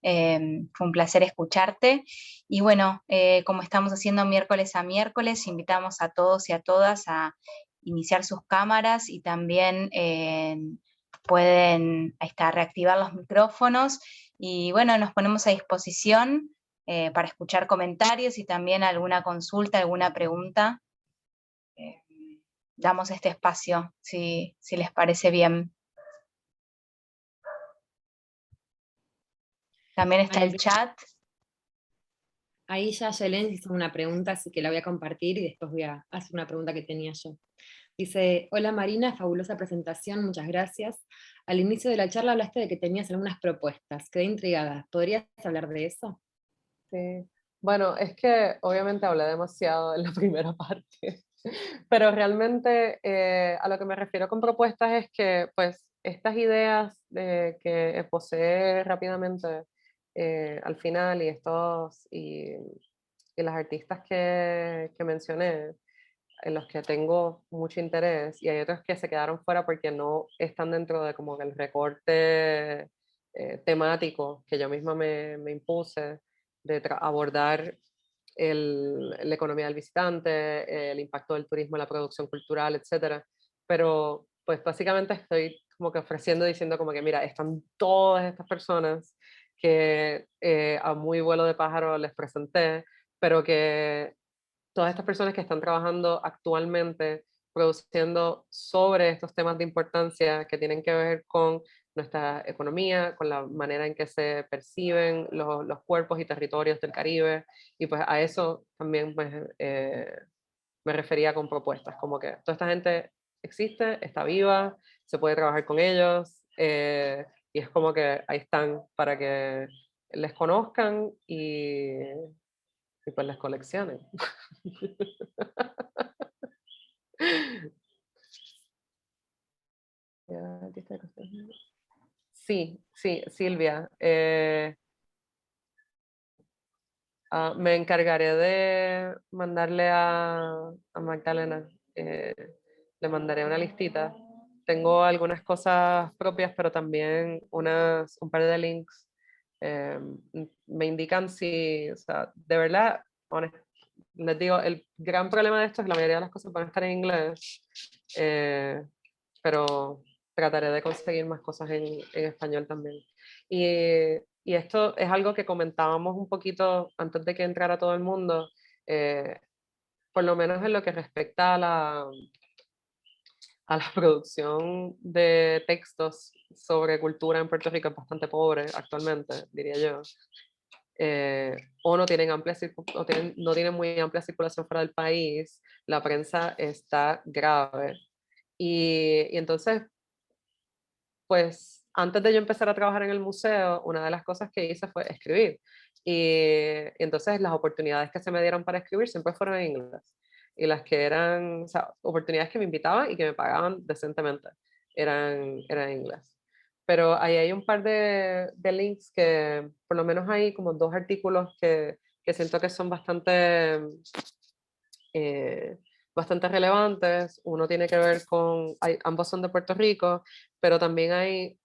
Fue un placer escucharte. Y bueno, como estamos haciendo miércoles a miércoles, invitamos a todos y a todas a iniciar sus cámaras y también pueden reactivar los micrófonos. Y bueno, nos ponemos a disposición para escuchar comentarios y también alguna consulta, alguna pregunta. damos este espacio, si les parece bien. También está el chat. Ahí ya Yelén hizo una pregunta, así que la voy a compartir y después voy a hacer una pregunta que tenía yo. Dice, hola Marina, fabulosa presentación, muchas gracias. Al inicio de la charla hablaste de que tenías algunas propuestas, quedé intrigada. ¿Podrías hablar de eso? Sí. Bueno, es que obviamente hablé demasiado en la primera parte, pero realmente a lo que me refiero con propuestas es que pues estas ideas que esbocé rápidamente al final y las artistas que mencioné, en los que tengo mucho interés, y hay otros que se quedaron fuera porque no están dentro de como que el recorte temático que yo misma me impuse de abordar la economía del visitante, el impacto del turismo en la producción cultural, etcétera. Pero pues básicamente estoy como que ofreciendo, diciendo como que mira, están todas estas personas que a muy vuelo de pájaro les presenté, pero que todas estas personas que están trabajando actualmente produciendo sobre estos temas de importancia que tienen que ver con nuestra economía, con la manera en que se perciben los cuerpos y territorios del Caribe, y pues a eso también pues, me refería con propuestas, como que toda esta gente existe, está viva, se puede trabajar con ellos, y es como que ahí están para que les conozcan y pues las coleccionen. Sí, sí, Silvia. Me encargaré de mandarle a Magdalena, le mandaré una listita. Tengo algunas cosas propias, pero también un par de links. Me indican si, o sea, de verdad, les digo, el gran problema de esto es que la mayoría de las cosas van a estar en inglés, pero trataré de conseguir más cosas en español también. Y esto es algo que comentábamos un poquito antes de que entrara todo el mundo, por lo menos en lo que respecta a la producción de textos sobre cultura en Puerto Rico, es bastante pobre actualmente, diría yo. O no tienen, no tienen muy amplia circulación fuera del país, la prensa está grave. Y entonces, pues antes de yo empezar a trabajar en el museo, una de las cosas que hice fue escribir. Y entonces las oportunidades que se me dieron para escribir siempre fueron en inglés. Y las que eran, o sea, oportunidades que me invitaban y que me pagaban decentemente, eran en inglés. Pero ahí hay un par de links que, por lo menos hay como dos artículos que siento que son eh, bastante relevantes. Uno tiene que ver con, ambos son de Puerto Rico, pero también eh,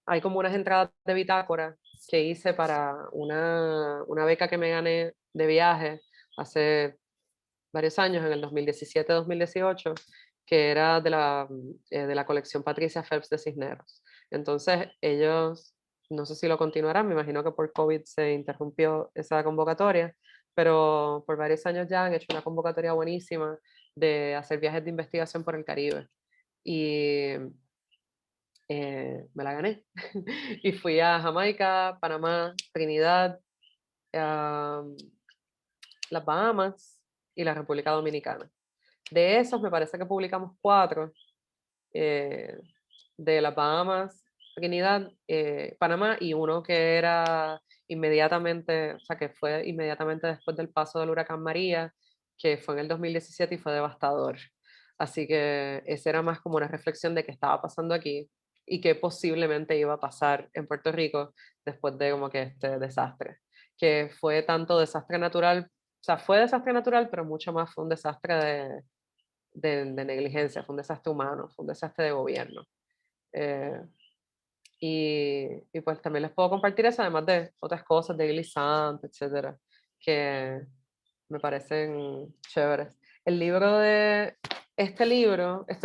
hay como unas entradas de bitácora que hice para una beca que me gané de viaje hace varios años, en el 2017-2018, que era de la colección Patricia Phelps de Cisneros. Entonces ellos, no sé si lo continuarán, me imagino que por COVID se interrumpió esa convocatoria, pero por varios años ya han hecho una convocatoria buenísima de hacer viajes de investigación por el Caribe. Y me la gané. Y fui a Jamaica, Panamá, Trinidad, las Bahamas y la República Dominicana. De esos me parece que publicamos 4, de las Bahamas, Trinidad, Panamá, y uno que era inmediatamente, o sea, que fue inmediatamente después del paso del huracán María, que fue en el 2017 y fue devastador. Así que esa era más como una reflexión de qué estaba pasando aquí y qué posiblemente iba a pasar en Puerto Rico después de como que este desastre, que fue tanto desastre natural, o sea, fue desastre natural, pero mucho más fue un desastre de negligencia, fue un desastre humano, fue un desastre de gobierno. Eh, y pues también les puedo compartir eso, además de otras cosas de Glissant, etcétera, que me parecen chéveres. El libro este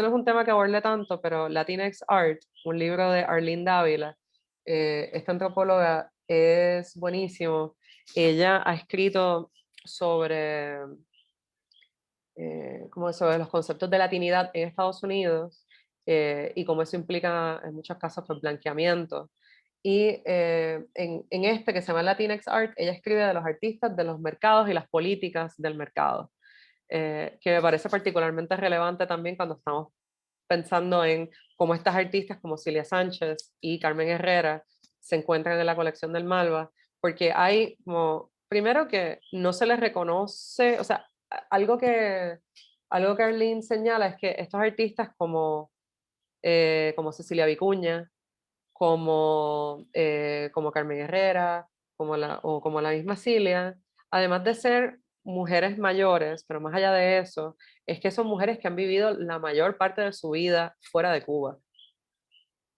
no es un tema que aborde tanto, pero Latinx Art, un libro de Arlene Dávila, esta antropóloga es buenísimo. Ella ha escrito sobre como sobre los conceptos de latinidad en Estados Unidos y cómo eso implica en muchos casos pues, blanqueamiento. Y en este que se llama Latinx Art, ella escribe de los artistas, de los mercados y las políticas del mercado, que me parece particularmente relevante también cuando estamos pensando en cómo estas artistas como Cilia Sánchez y Carmen Herrera se encuentran en la colección del Malva, porque hay como, primero que no se les reconoce, o sea, algo que Arlene señala es que estos artistas como Cecilia Vicuña, como Carmen Herrera, como la misma Cilia, además de ser mujeres mayores, pero más allá de eso, es que son mujeres que han vivido la mayor parte de su vida fuera de Cuba.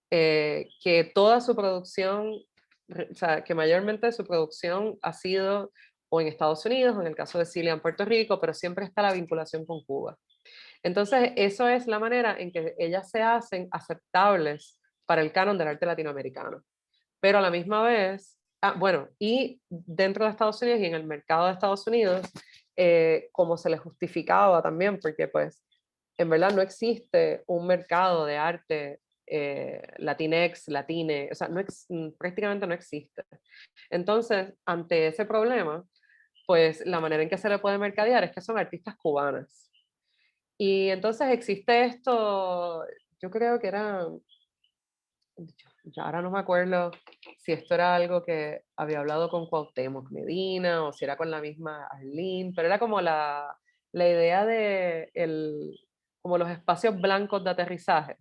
Que toda su producción, o sea, que mayormente su producción ha sido o en Estados Unidos, o en el caso de Cilia en Puerto Rico, pero siempre está la vinculación con Cuba. Entonces, eso es la manera en que ellas se hacen aceptables para el canon del arte latinoamericano. Pero a la misma vez, bueno, y dentro de Estados Unidos y en el mercado de Estados Unidos, como se les justificaba también, porque pues en verdad no existe un mercado de arte latinex, latine, o sea, prácticamente no existe. Entonces, ante ese problema, pues la manera en que se le puede mercadear es que son artistas cubanas. Y entonces existe esto, yo creo que era, ya ahora no me acuerdo si esto era algo que había hablado con Cuauhtémoc Medina o si era con la misma Arlene, pero era como la idea de como los espacios blancos de aterrizaje.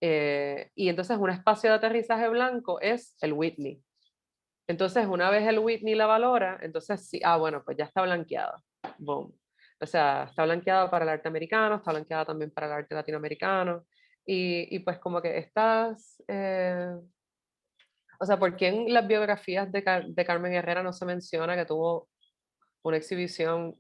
Y entonces un espacio de aterrizaje blanco es el Whitney. Entonces una vez el Whitney la valora, entonces sí, bueno, pues ya está blanqueada. Boom. O sea, está blanqueada para el arte americano, está blanqueada también para el arte latinoamericano. Y pues como que o sea, ¿por qué en las biografías de Carmen Herrera no se menciona que tuvo una exhibición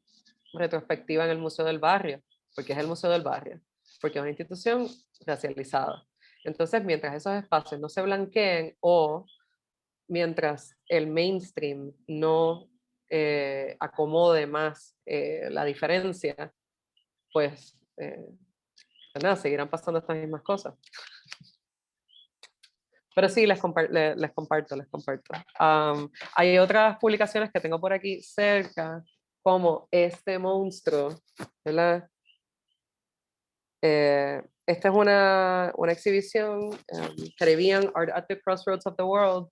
retrospectiva en el Museo del Barrio? Porque es el Museo del Barrio, porque es una institución racializada. Entonces, mientras esos espacios no se blanqueen o mientras el mainstream no acomode más la diferencia, pues nada, seguirán pasando estas mismas cosas. Pero sí, les comparto. Hay otras publicaciones que tengo por aquí cerca, como este monstruo, ¿verdad? Esta es una exhibición, Caribbean Art at the Crossroads of the World,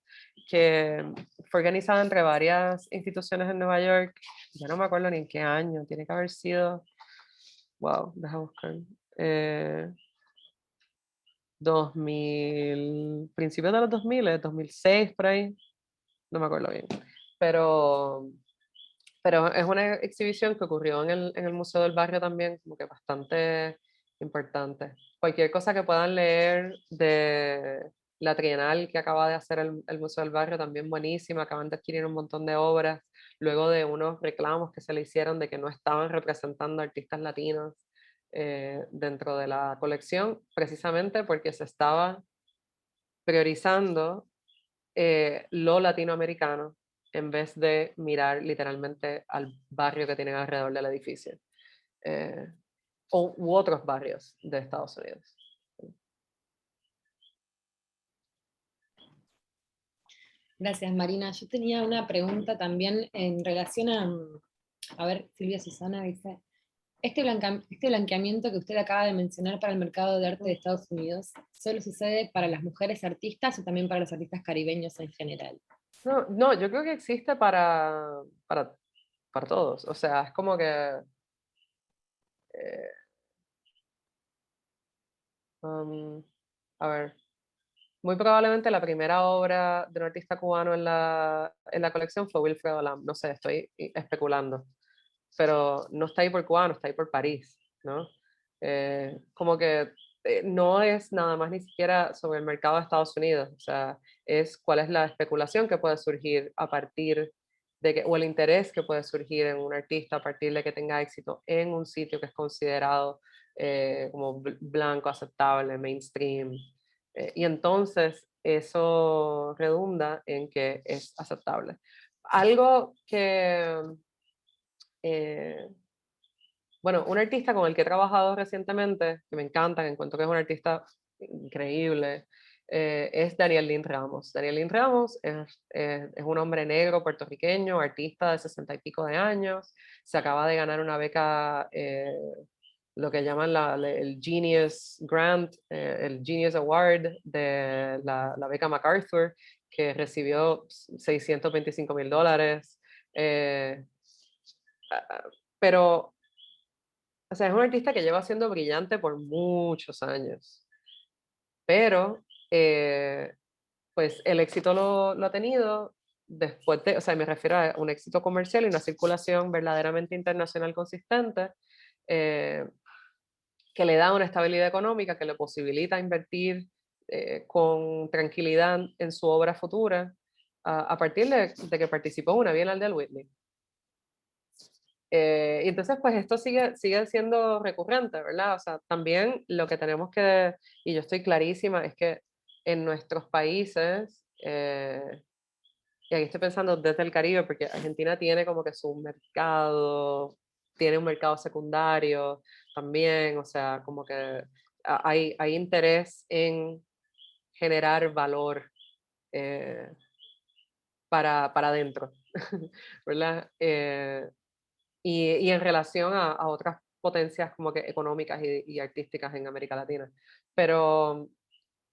que fue organizada entre varias instituciones en Nueva York. Ya no me acuerdo ni en qué año, tiene que haber sido, wow, deja buscar. principios de los 2000, 2006, por ahí, no me acuerdo bien. Pero es una exhibición que ocurrió en el Museo del Barrio también, como que bastante importante. Cualquier cosa que puedan leer de la trienal que acaba de hacer el Museo del Barrio, también buenísima, acaban de adquirir un montón de obras, luego de unos reclamos que se le hicieron de que no estaban representando artistas latinos dentro de la colección, precisamente porque se estaba priorizando lo latinoamericano en vez de mirar literalmente al barrio que tienen alrededor del edificio u otros barrios de Estados Unidos. Gracias, Marina. Yo tenía una pregunta también en relación a ver, Silvia Susana dice, este blanqueamiento que usted acaba de mencionar para el mercado de arte de Estados Unidos, ¿solo sucede para las mujeres artistas o también para los artistas caribeños en general? No, yo creo que existe para todos. O sea, es como que a ver, muy probablemente la primera obra de un artista cubano en la colección fue Wilfredo Lam. No sé, estoy especulando. Pero no está ahí por cubano, está ahí por París, ¿no? Como que no es nada más ni siquiera sobre el mercado de Estados Unidos, o sea, es cuál es la especulación que puede surgir a partir de que, o el interés que puede surgir en un artista a partir de que tenga éxito en un sitio que es considerado como blanco, aceptable, mainstream. Y entonces eso redunda en que es aceptable. Algo que Bueno, un artista con el que he trabajado recientemente, que me encanta, que encuentro que es un artista increíble, es Daniel Lin Ramos. Daniel Lin Ramos es un hombre negro puertorriqueño, artista de 60 y pico de años, se acaba de ganar una beca, lo que llaman el Genius Grant, el Genius Award de la beca MacArthur, que recibió $625,000. Pero, o sea, es un artista que lleva siendo brillante por muchos años, pero pues el éxito lo ha tenido después de, o sea, me refiero a un éxito comercial y una circulación verdaderamente internacional consistente, eh, que le da una estabilidad económica que le posibilita invertir con tranquilidad en su obra futura a partir de que participó en una Bienal del Whitney. Y entonces, pues esto sigue siendo recurrente, ¿verdad? O sea, también lo que tenemos que, y yo estoy clarísima, es que en nuestros países, y aquí estoy pensando desde el Caribe, porque Argentina tiene como que su mercado, tiene un mercado secundario también, o sea, como que hay interés en generar valor para adentro, ¿verdad? Y en relación a otras potencias como que económicas y artísticas en América Latina. Pero,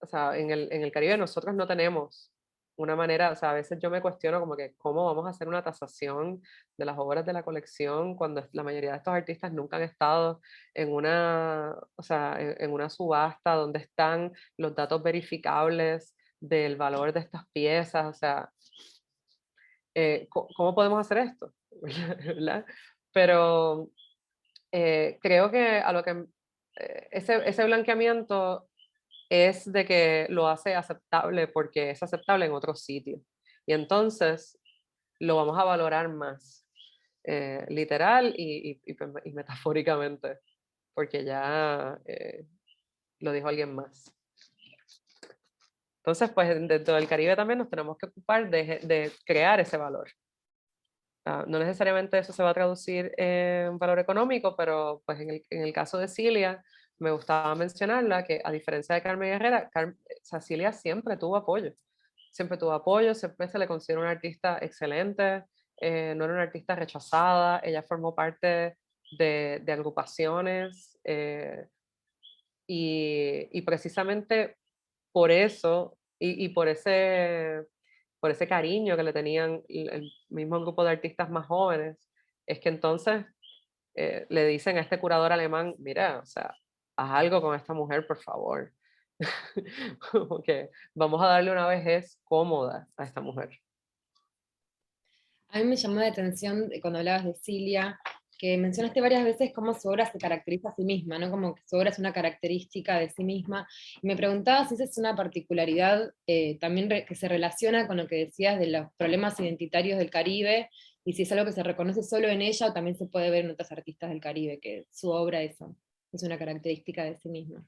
o sea, en el Caribe nosotros no tenemos una manera, o sea, a veces yo me cuestiono como que cómo vamos a hacer una tasación de las obras de la colección cuando la mayoría de estos artistas nunca han estado en una, o sea, en una subasta donde están los datos verificables del valor de estas piezas, o sea, ¿cómo podemos hacer esto? ¿Verdad? Pero creo que a lo que ese blanqueamiento es de que lo hace aceptable porque es aceptable en otros sitios. Y entonces lo vamos a valorar más, literal y metafóricamente, porque ya lo dijo alguien más. Entonces, pues dentro del Caribe también nos tenemos que ocupar de crear ese valor. No necesariamente eso se va a traducir en valor económico, pero pues en el caso de Cilia, me gustaba mencionarla que a diferencia de Carmen Herrera, o sea, Cilia siempre tuvo apoyo. Siempre tuvo apoyo, siempre se le considera una artista excelente, no era una artista rechazada, ella formó parte de agrupaciones y precisamente por eso y por ese cariño que le tenían el mismo grupo de artistas más jóvenes, es que entonces le dicen a este curador alemán, mira, o sea, haz algo con esta mujer, por favor. Como que vamos a darle una vejez cómoda a esta mujer. A mí me llamó la atención cuando hablabas de Cilia, que mencionaste varias veces cómo su obra se caracteriza a sí misma, ¿no? Como que su obra es una característica de sí misma. Y me preguntaba si esa es una particularidad también que se relaciona con lo que decías de los problemas identitarios del Caribe, y si es algo que se reconoce solo en ella o también se puede ver en otros artistas del Caribe, que su obra eso es una característica de sí misma.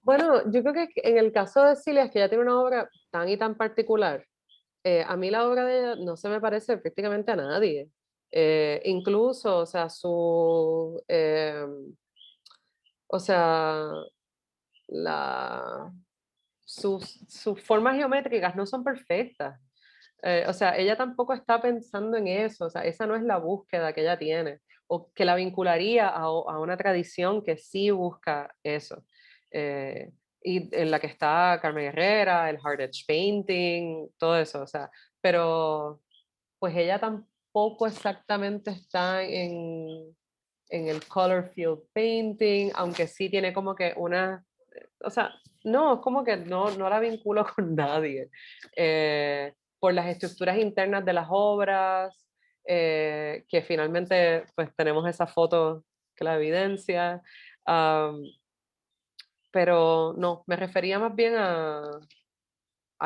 Bueno, yo creo que en el caso de Cilia es que ella tiene una obra tan y tan particular. A mí la obra de ella no se me parece prácticamente a nadie. Incluso, o sea, o sea, sus formas geométricas no son perfectas. O sea, ella tampoco está pensando en eso, o sea, esa no es la búsqueda que ella tiene, o que la vincularía a una tradición que sí busca eso. Eh, y en la que está Carmen Herrera, el hard edge painting, todo eso, o sea, pero pues ella tampoco exactamente está en el color field painting, aunque sí tiene como que una, o sea, no, es como que no la vinculo con nadie. Por las estructuras internas de las obras, que finalmente pues tenemos esa foto que la evidencia, pero no, me refería más bien a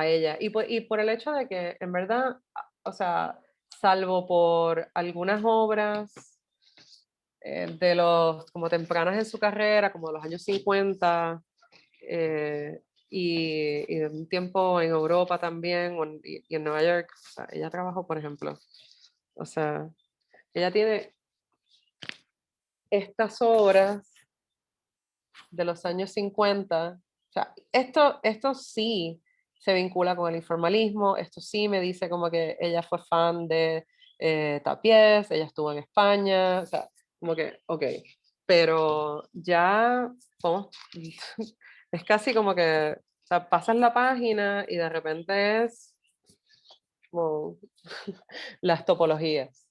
ella. Y por el hecho de que en verdad, o sea, salvo por algunas obras de los como tempranas en su carrera, como de los años 50, y de un tiempo en Europa también, y en Nueva York, o sea, ella trabajó, por ejemplo, o sea, ella tiene, estas obras de los años 50, o sea, esto sí se vincula con el informalismo, esto sí me dice como que ella fue fan de Tapies, ella estuvo en España, o sea, como que, ok, pero ya es casi como que, o sea, pasas la página y de repente es como las topologías,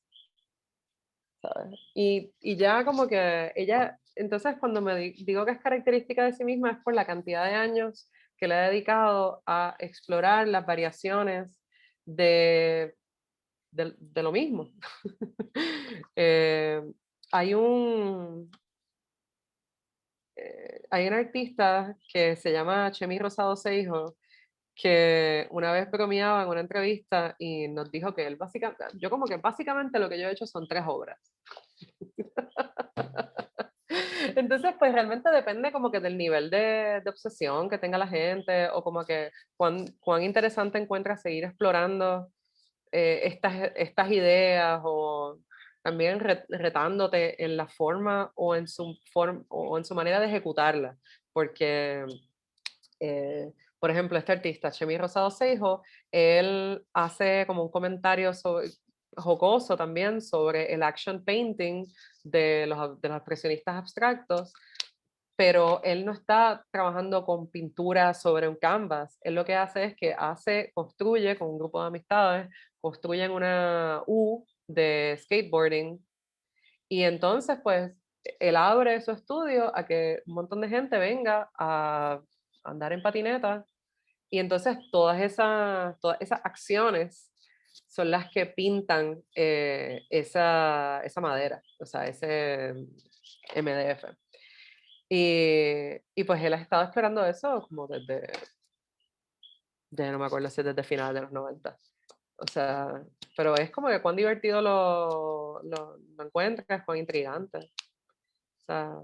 ¿sabes? Y ya como que ella, entonces cuando digo que es característica de sí misma es por la cantidad de años que le ha dedicado a explorar las variaciones de lo mismo. Eh, hay un, hay un artista que se llama Chemi Rosado Seijo, que una vez bromeaba en una entrevista y nos dijo que él básicamente, yo como que básicamente lo que yo he hecho son 3 obras. Entonces, pues realmente depende como que del nivel de obsesión que tenga la gente o como que cuán interesante encuentra seguir explorando estas ideas o también retándote en la forma o en su manera de ejecutarla. Porque, por ejemplo, este artista, Chemi Rosado Seijo, él hace como un comentario jocoso también sobre el action painting de los expresionistas abstractos, pero él no está trabajando con pintura sobre un canvas. Él lo que hace es que construye con un grupo de amistades, construyen una U de skateboarding y entonces pues él abre su estudio a que un montón de gente venga a andar en patineta y entonces todas esas acciones son las que pintan esa madera, o sea, ese MDF. Y pues él ha estado explorando eso como ya no me acuerdo si desde finales de los 90. O sea, pero es como que cuán divertido lo encuentras, cuán intrigante. O sea,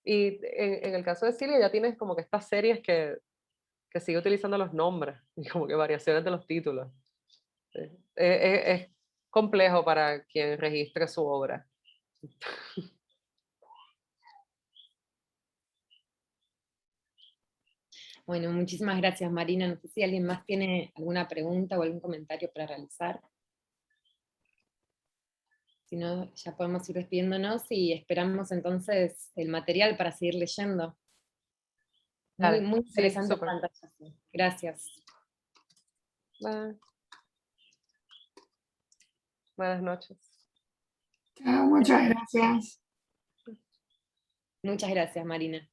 y en el caso de Silvia ya tienes como que estas series que sigue utilizando los nombres y como que variaciones de los títulos. Sí. Es complejo para quien registre su obra. Bueno, muchísimas gracias, Marina. No sé si alguien más tiene alguna pregunta o algún comentario para realizar. Si no, ya podemos ir despidiéndonos y esperamos entonces el material para seguir leyendo. Muy, Dale. muy Sí, interesante súper. pantallazo. Gracias. Buenas noches. Chao, muchas gracias. Muchas gracias, Marina.